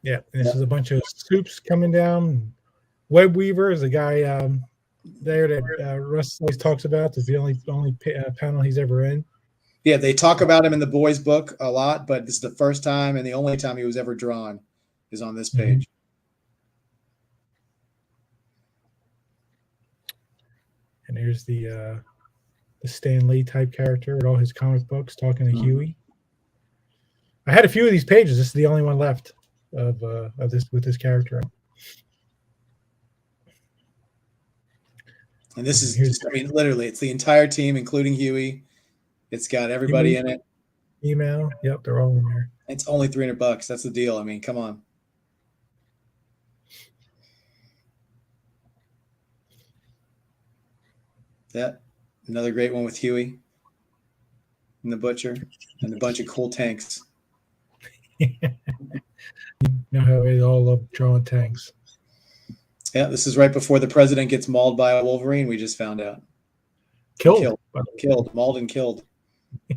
Yeah, this is a bunch of soups coming down. Web Weaver is a guy there that Russ always talks about. It's the only panel he's ever in. Yeah, they talk about him in the Boys book a lot, but this is the first time and the only time he was ever drawn is on this page. And here's the Stan Lee type character with all his comic books talking to Huey. I had a few of these pages. This is the only one left of this with this character. And this is just, I mean, literally, it's the entire team, including Huey. It's got everybody in it. Email. Yep, they're all in there. It's only $300. That's the deal. I mean, come on. Yeah, another great one with Huey and the Butcher and a bunch of cool tanks. You know how they all love drawing tanks. Yeah, this is right before the president gets mauled by a Wolverine. We just found out. Killed, mauled and killed.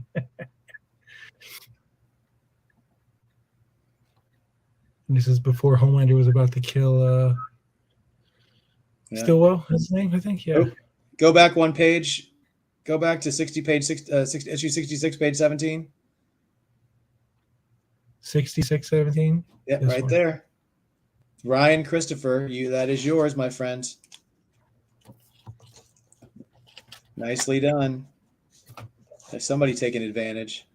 And this is before Homelander was about to kill Stillwell. That's his name, I think. Yeah. Go back one page. Go back to issue 66, page 17. 66, 17. Yeah, This right one. there. Ryan Christopher, that is yours, my friend. Nicely done. There's somebody taking advantage.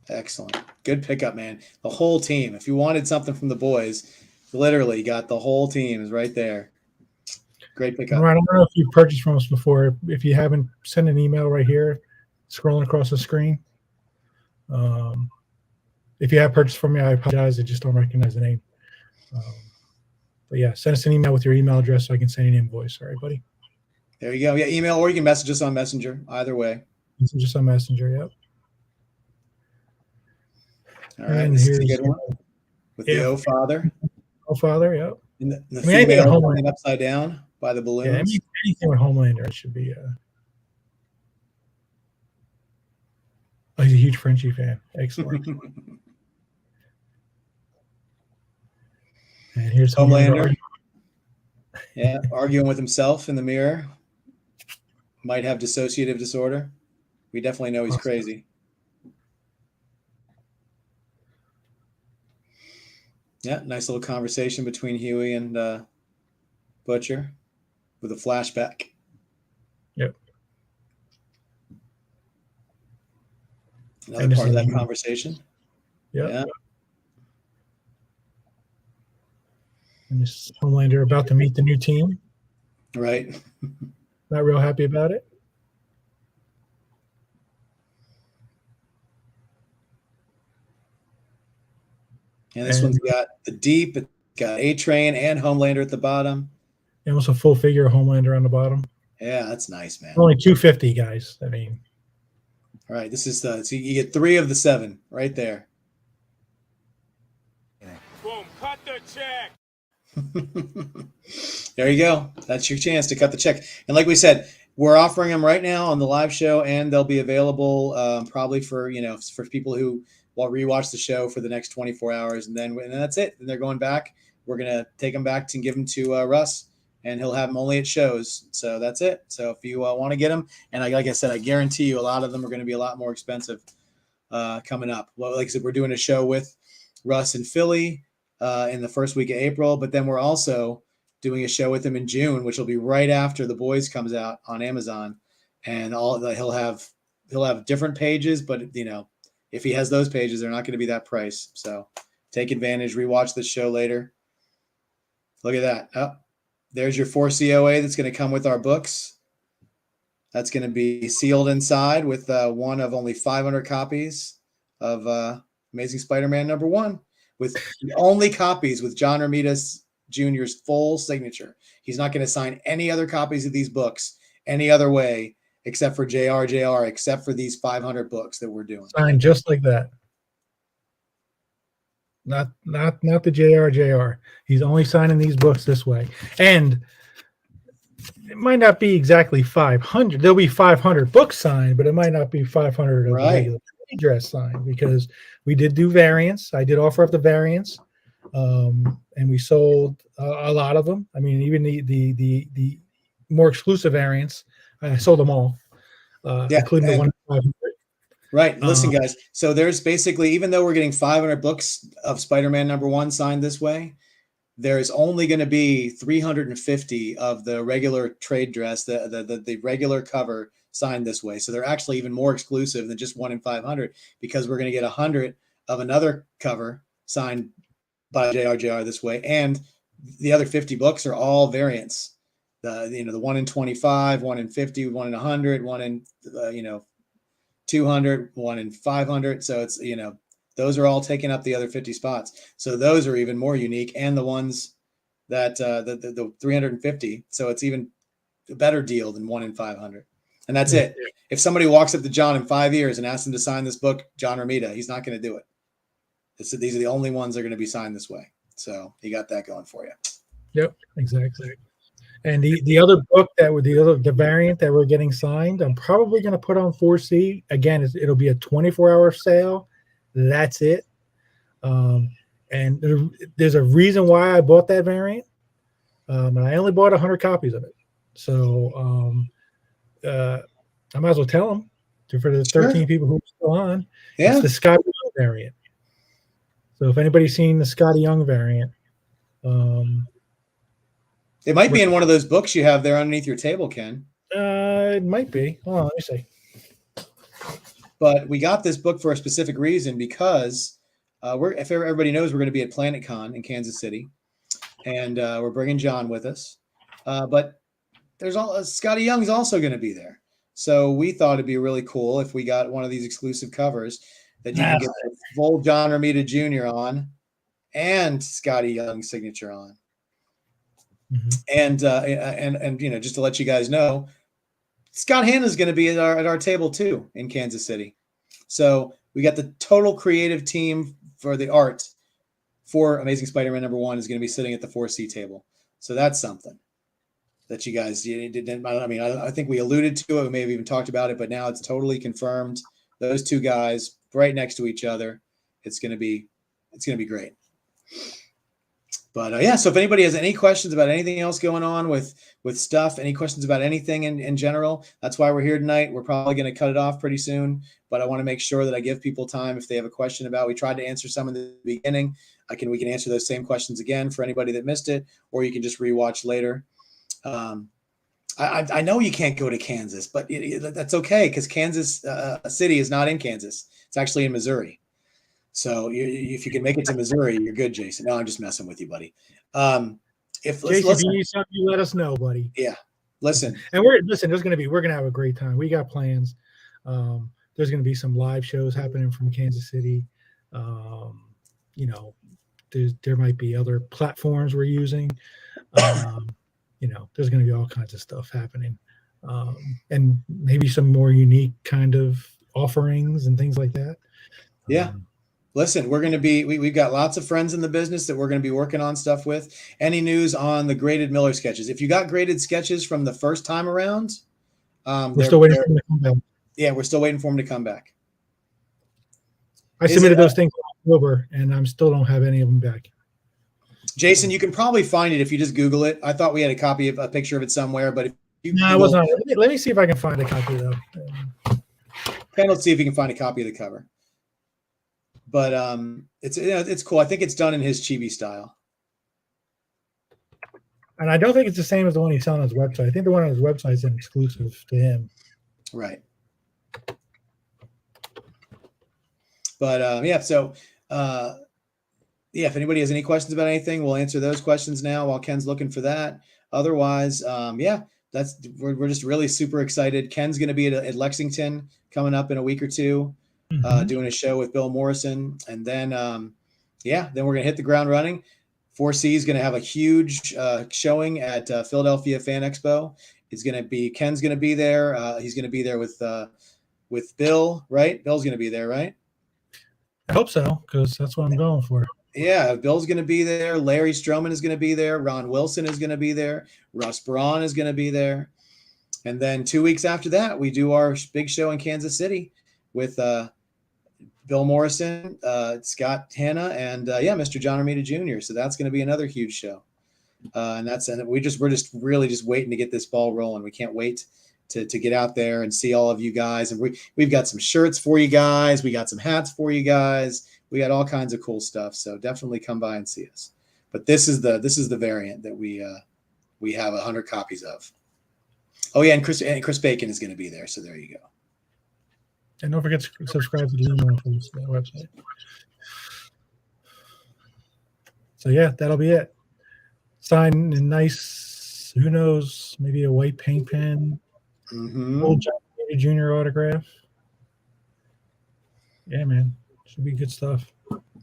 Excellent. Good pickup, man. The whole team. If you wanted something from the Boys, literally got the whole team is right there. Great pickup. All right, I don't know if you've purchased from us before. If you haven't, send an email right here, scrolling across the screen. If you have purchased from me, I apologize. I just don't recognize the name. But yeah, send us an email with your email address so I can send you an invoice. All right, buddy? There you go. Yeah, email or you can message us on Messenger. Either way. Just on Messenger. Yep. All right, And this is a here's good one with the yeah. O Father Oh, Father. Yep. and the I mean, anything at female home, hanging upside down by the Yeah. balloons. Anything with Homelander, it should be. Oh, he's a huge Frenchie fan. Excellent. And here's Homelander. Yeah, arguing with himself in the mirror. Might have dissociative disorder. We definitely know he's crazy. Yeah, nice little conversation between Huey and Butcher with a flashback. Yep. Another part of that conversation. Yep. Yeah. And this is Homelander about to meet the new team. Right. Not real happy about it. And this one's got the Deep, it's got A-Train and Homelander at the bottom. And almost a full figure of Homelander on the bottom. Yeah, that's nice, man. Only 250, guys. I mean, all right, this is so you get 3 of the 7 right there. Boom, cut the check. There you go. That's your chance to cut the check. And like we said, we're offering them right now on the live show, and they'll be available probably for for people who will rewatch the show for the next 24 hours, and then that's it. And they're going back. We're gonna take them back and give them to Russ, and he'll have them only at shows. So that's it. So if you want to get them, and like I said, I guarantee you a lot of them are going to be a lot more expensive coming up. Well, like I said, we're doing a show with Russ in Philly in the first week of April, but then we're also doing a show with him in June, which will be right after The Boys comes out on Amazon, and he'll have different pages, but if he has those pages, they're not going to be that price. So take advantage, rewatch the show later. Look at that. Oh, there's your 4 COA that's going to come with our books. That's going to be sealed inside with one of only 500 copies of Amazing Spider-Man #1, with the only copies with John Romita Jr.'s full signature. He's not going to sign any other copies of these books any other way except for JR, except for these 500 books that we're doing. signed just like that. Not the JR. He's only signing these books this way. And it might not be exactly 500. There'll be 500 books signed, but it might not be 500 of the regular dress signed, because we did do variants. I did offer up the variants, and we sold a lot of them. I mean, even the more exclusive variants, I sold them all, including the one. Right. Listen, guys. So there's basically, even though we're getting 500 books of Spider-Man #1 signed this way, there's only going to be 350 of the regular trade dress, the regular cover signed this way. So they're actually even more exclusive than just 1 in 500, because we're going to get 100 of another cover signed by JR this way. And the other 50 books are all variants. The 1 in 25, 1 in 50, 1 in 100, 1 in 200, 1 in 500. So it's, those are all taking up the other 50 spots. So those are even more unique. And the ones that the 350. So it's even a better deal than 1 in 500. And that's it. If somebody walks up to John in 5 years and asks him to sign this book, John Romita, he's not going to do it. These are the only ones that are going to be signed this way. So you got that going for you. Yep, exactly. And the other book the variant that we're getting signed, I'm probably going to put on 4C. Again, it'll be a 24-hour sale. That's it. And there's a reason why I bought that variant. And I only bought 100 copies of it. So I might as well tell them for the 13 people who are still on. Yeah. It's the Scotty Young variant. So if anybody's seen the Scotty Young variant, it might be in one of those books you have there underneath your table, Ken. It might be. Hold on, let me see. But we got this book for a specific reason, because if everybody knows, we're going to be at PlanetCon in Kansas City, and we're bringing John with us. But there's Scotty Young's also going to be there. So we thought it'd be really cool if we got one of these exclusive covers that you can get the full John Romita Jr. on and Scotty Young's signature on. Mm-hmm. And just to let you guys know, Scott Hanna's going to be at our table too in Kansas City. So we got the total creative team for the art for Amazing Spider-Man #1 is going to be sitting at the 4C table. So that's something that you guys didn't. I mean, I think we alluded to it. We may have even talked about it, but now it's totally confirmed. Those two guys right next to each other. It's going to be great. But yeah, so if anybody has any questions about anything else going on with stuff, any questions about anything in general, that's why we're here tonight. We're probably going to cut it off pretty soon, but I want to make sure that I give people time if they have a question about. We tried to answer some in the beginning. We can answer those same questions again for anybody that missed it, or you can just rewatch later. I know you can't go to Kansas, but that's okay because Kansas City is not in Kansas. It's actually in Missouri. So if you can make it to Missouri, you're good, Jason. No, I'm just messing with you, buddy. Jason, if you need something, you let us know, buddy. Yeah, listen. And we're gonna have a great time. We got plans. There's gonna be some live shows happening from Kansas City. You know, there might be other platforms we're using. You know, there's gonna be all kinds of stuff happening, and maybe some more unique kind of offerings and things like that. Yeah. Listen, we're going to be, we've got lots of friends in the business that we're going to be working on stuff with. Any news on the graded Miller sketches? If you got graded sketches from the first time around, we're still waiting for them to come back. Yeah, we're still waiting for them to come back. I submitted those things in October, and I still don't have any of them back. Jason, you can probably find it if you just Google it. I thought we had a picture of it somewhere, but if you no, it wasn't. Let me see if I can find a copy though. Ken, let's see if you can find a copy of the cover. But it's cool. I think it's done in his chibi style. And I don't think it's the same as the one he's selling on his website. I think the one on his website is an exclusive to him. Right. But yeah, so yeah, if anybody has any questions about anything, we'll answer those questions now while Ken's looking for that. Otherwise, yeah, we're just really super excited. Ken's going to be at Lexington coming up in a week or two. Doing a show with Bill Morrison, and then then we're gonna hit the ground running. 4C is gonna have a huge showing at Philadelphia Fan Expo. Ken's gonna be there. He's gonna be there with Bill, right? Bill's gonna be there, right? I hope so, because that's what I'm going for. Yeah, Bill's gonna be there. Larry Stroman is gonna be there. Ron Wilson is gonna be there. Russ Braun is gonna be there. And then 2 weeks after that, we do our big show in Kansas City with Bill Morrison, Scott Hanna, and Mr. John Romita Jr. So that's going to be another huge show, and we're just really just waiting to get this ball rolling. We can't wait to get out there and see all of you guys. And we've got some shirts for you guys. We got some hats for you guys. We got all kinds of cool stuff. So definitely come by and see us. But this is the variant that we have 100 copies of. Oh yeah, and Chris Bacon is going to be there. So there you go. And don't forget to subscribe to the email for this website. So yeah, that'll be it. Sign in nice, who knows, maybe a white paint pen, old John Romita Jr. autograph. Yeah, man, should be good stuff.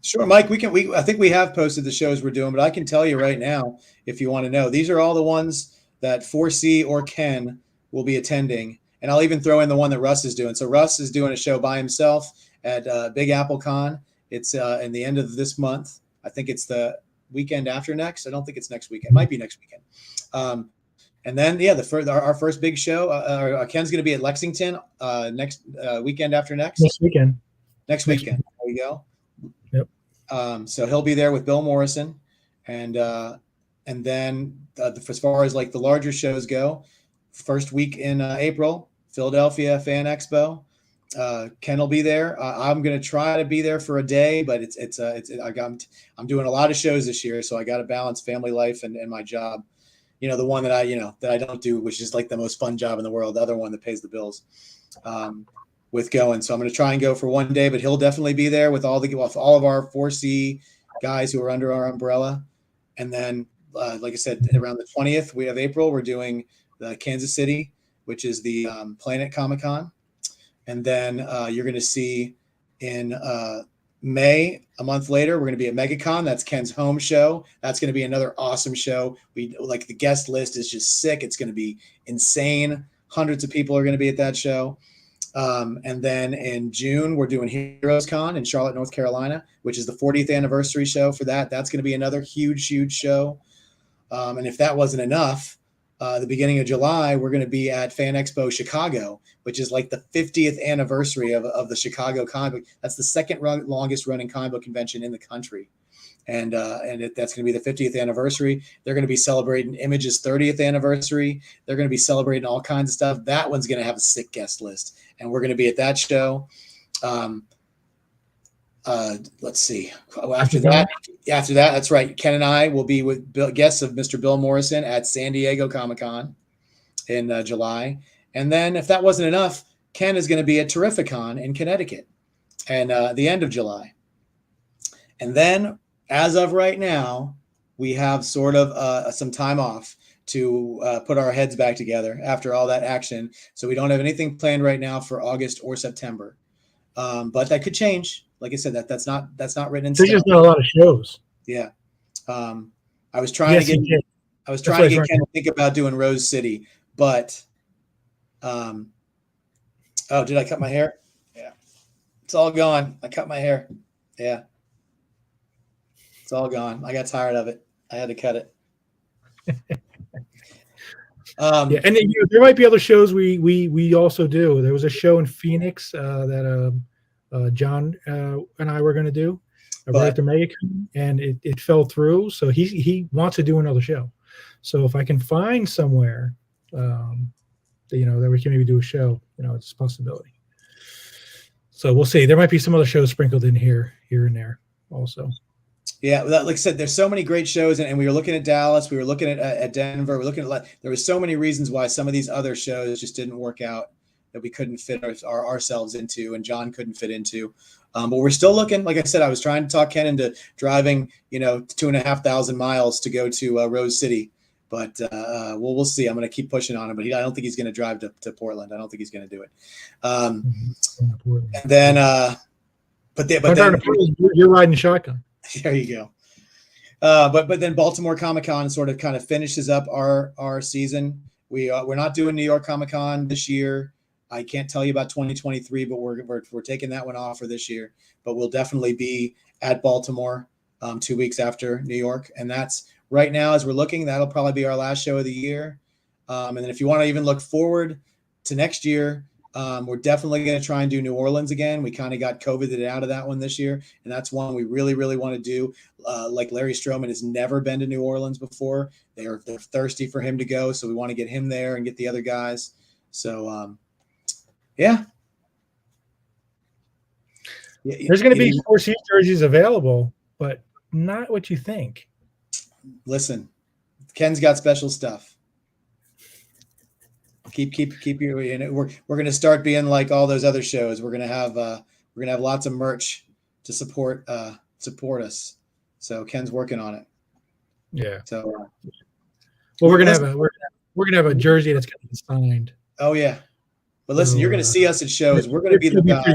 Sure, Mike. I think we have posted the shows we're doing, but I can tell you right now, if you want to know, these are all the ones that 4C or Ken will be attending. And I'll even throw in the one that Russ is doing. So Russ is doing a show by himself at Big Apple Con. It's in the end of this month. I think it's the weekend after next. I don't think it's next weekend. It might be next weekend. And then, yeah, our first big show, Ken's going to be at Lexington next weekend after next. Next weekend. Next weekend. There we go. Yep. So he'll be there with Bill Morrison. And then as far as like the larger shows go, first week in April, Philadelphia Fan Expo. Ken will be there. I'm going to try to be there for a day, but I'm doing a lot of shows this year, so I got to balance family life and my job. You know, the one that I don't do, which is like the most fun job in the world. The other one that pays the bills, with going. So I'm going to try and go for one day, but he'll definitely be there with all of our 4C guys who are under our umbrella. And then, like I said, around the 20th of April, we're doing the Kansas City, which is the Planet Comic-Con. And then you're going to see in May, a month later, we're going to be at MegaCon. That's Ken's home show. That's going to be another awesome show. The guest list is just sick. It's going to be insane. Hundreds of people are going to be at that show. And then in June, we're doing Heroes Con in Charlotte, North Carolina, which is the 40th anniversary show for that. That's going to be another huge, huge show. And if that wasn't enough, the beginning of July, we're going to be at Fan Expo Chicago, which is like the 50th anniversary of the Chicago comic book. That's the second longest running comic book convention in the country. And that's going to be the 50th anniversary. They're going to be celebrating Image's 30th anniversary. They're going to be celebrating all kinds of stuff. That one's going to have a sick guest list, and we're going to be at that show. Let's see. After that, that's right. Ken and I will be with guests of Mr. Bill Morrison at San Diego Comic-Con in July. And then if that wasn't enough, Ken is going to be at Terrificon in Connecticut and the end of July. And then as of right now, we have sort of some time off to put our heads back together after all that action. So we don't have anything planned right now for August or September. But that could change. Like I said, that's not written in stone. There's just not a lot of shows. Yeah. I was trying to get Ken to think about doing Rose City, but oh, did I cut my hair? Yeah. It's all gone. I cut my hair. Yeah. It's all gone. I got tired of it. I had to cut it. Yeah, and then, there might be other shows we also do. There was a show in Phoenix that John and I were going to do right after MegaCon, and it fell through. So he wants to do another show. So if I can find somewhere, that we can maybe do a show, it's a possibility. So we'll see. There might be some other shows sprinkled in here and there also. Yeah, like I said, there's so many great shows, and we were looking at We were looking at Denver. We were looking at there was so many reasons why some of these other shows just didn't work out that we couldn't fit ourselves into, and John couldn't fit into. But we're still looking. Like I said, I was trying to talk Ken into driving, 2,500 miles to go to Rose City, but we'll see. I'm going to keep pushing on him, but I don't think he's going to drive to Portland. I don't think he's going to do it. And then, but then you're riding shotgun. There you go. But then Baltimore Comic-Con sort of kind of finishes up our season. We're not doing New York Comic-Con this year. I can't tell you about 2023, but we're taking that one off for this year. But we'll definitely be at Baltimore 2 weeks after New York, and that's right now as we're looking. That'll probably be our last show of the year. And then if you want to even look forward to next year, we're definitely going to try and do New Orleans again. We kind of got COVIDed out of that one this year, and that's one we really, really want to do. Like Larry Stroman has never been to New Orleans before. They're thirsty for him to go, so we want to get him there and get the other guys. So, yeah. There's going to be 4C jerseys available, but not what you think. Listen, Ken's got special stuff. Keep your. We're going to start being like all those other shows. We're going to have lots of merch to support us. So Ken's working on it. Yeah. So. Well, we're gonna have a jersey that's going to be signed. Oh yeah, but listen, you're going to see us at shows. We're going to be the guys.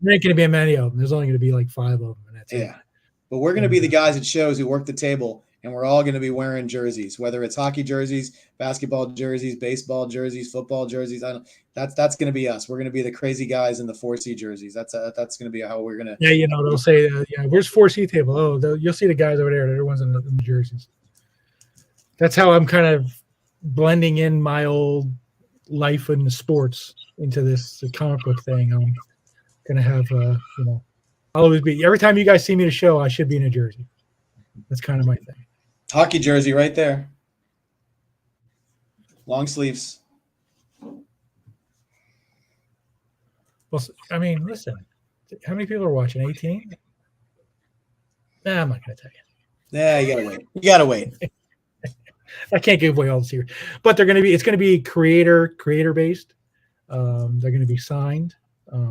There ain't going to be many of them. There's only going to be like 5 of them. And that's it. But we're going to be the guys at shows who work the table. And we're all going to be wearing jerseys, whether it's hockey jerseys, basketball jerseys, baseball jerseys, football jerseys. That's going to be us. We're going to be the crazy guys in the 4C jerseys. That's going to be how we're going to. Yeah, they'll say, where's 4C table? Oh, you'll see the guys over there. They're the ones in the jerseys. That's how I'm kind of blending in my old life in the sports into this comic book thing. I'm going to have, I'll always be. Every time you guys see me at a show, I should be in a jersey. That's kind of my thing. Hockey jersey right there. Long sleeves. Well, I mean, listen. How many people are watching? 18? Nah, I'm not going to tell you. Yeah, you gotta wait. I can't give away all the secrets. But it's going to be creator based. They're going to be signed. They're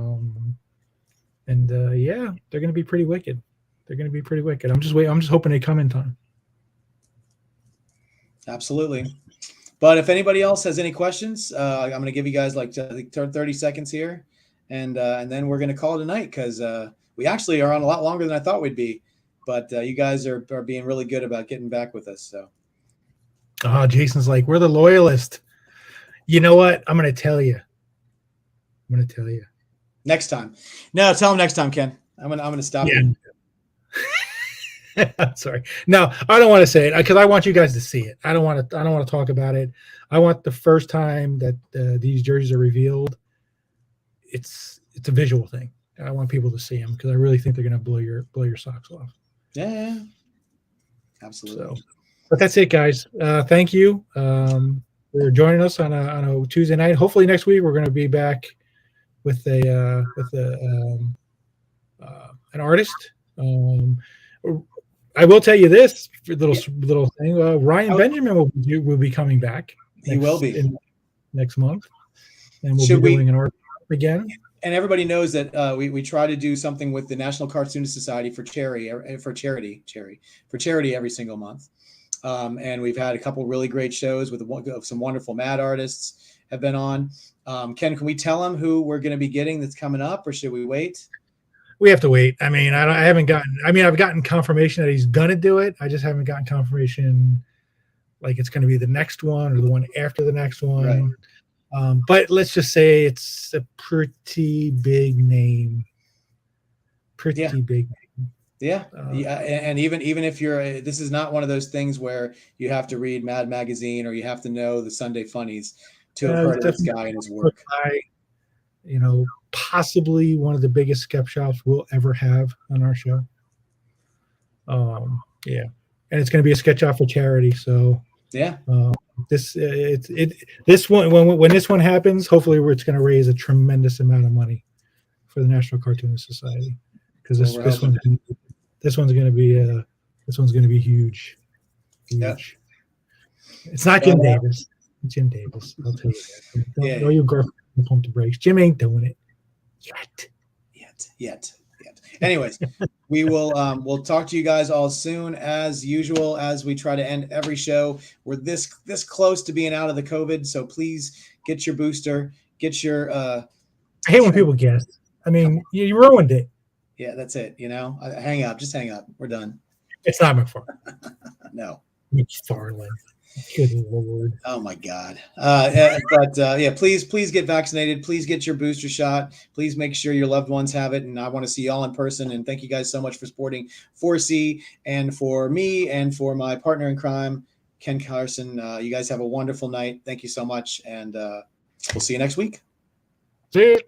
going to be pretty wicked. I'm just hoping they come in time. Absolutely. But if anybody else has any questions, I'm going to give you guys like 30 seconds here, and then we're going to call it a night because we actually are on a lot longer than I thought we'd be. But you guys are being really good about getting back with us. So. Jason's like, we're the loyalist. You know what? I'm going to tell you. Next time. No, tell him next time, Ken. I'm gonna stop Yeah. you. I'm sorry. No, I don't want to say it because I want you guys to see it. I don't want to talk about it. I want the first time that these jerseys are revealed. It's a visual thing. I want people to see them because I really think they're going to blow your socks off. Yeah. Absolutely. So, but that's it, guys. Thank you for joining us on a Tuesday night. Hopefully next week we're going to be back with an artist. I will tell you this little thing. Ryan Benjamin will be coming back. He will be next month, and we'll Should be we- doing an art again. And everybody knows that we try to do something with the National Cartoonist Society for charity every single month. And we've had a couple really great shows with some wonderful mad artists have been on. Ken, can we tell them who we're going to be getting that's coming up, or should we wait? We have to wait. I mean, I've gotten confirmation that he's gonna do it. I just haven't gotten confirmation like it's gonna be the next one or the one after the next one. Right. But let's just say it's a pretty big name. Yeah. Big. Yeah. And even if you're, this is not one of those things where you have to read Mad Magazine or you have to know the Sunday Funnies to have heard of this guy and his work. Possibly one of the biggest sketch shops we'll ever have on our show. Yeah, and it's going to be a sketch shop for charity. So yeah, this one when this one happens, hopefully it's going to raise a tremendous amount of money for the National Cartoonist Society because this one's going to be huge. Yeah. It's not Jim Davis. It's Jim Davis. I'll tell you that. Don't you girlfriend pump the brakes. Jim ain't doing it yet. Anyways, we will we'll talk to you guys all soon as usual as we try to end every show. We're this close to being out of the COVID, so please get your booster, get your I hate when people guess. I mean, you ruined it. Yeah, that's it. Hang up. Just hang up. We're done. It's not McFarlane. No. McFarlane. Good Lord. Oh my God. But please get vaccinated. Please get your booster shot. Please make sure your loved ones have it. And I want to see y'all in person. And thank you guys so much for supporting 4C and for me and for my partner in crime, Ken Carson. You guys have a wonderful night. Thank you so much. And we'll see you next week. See you.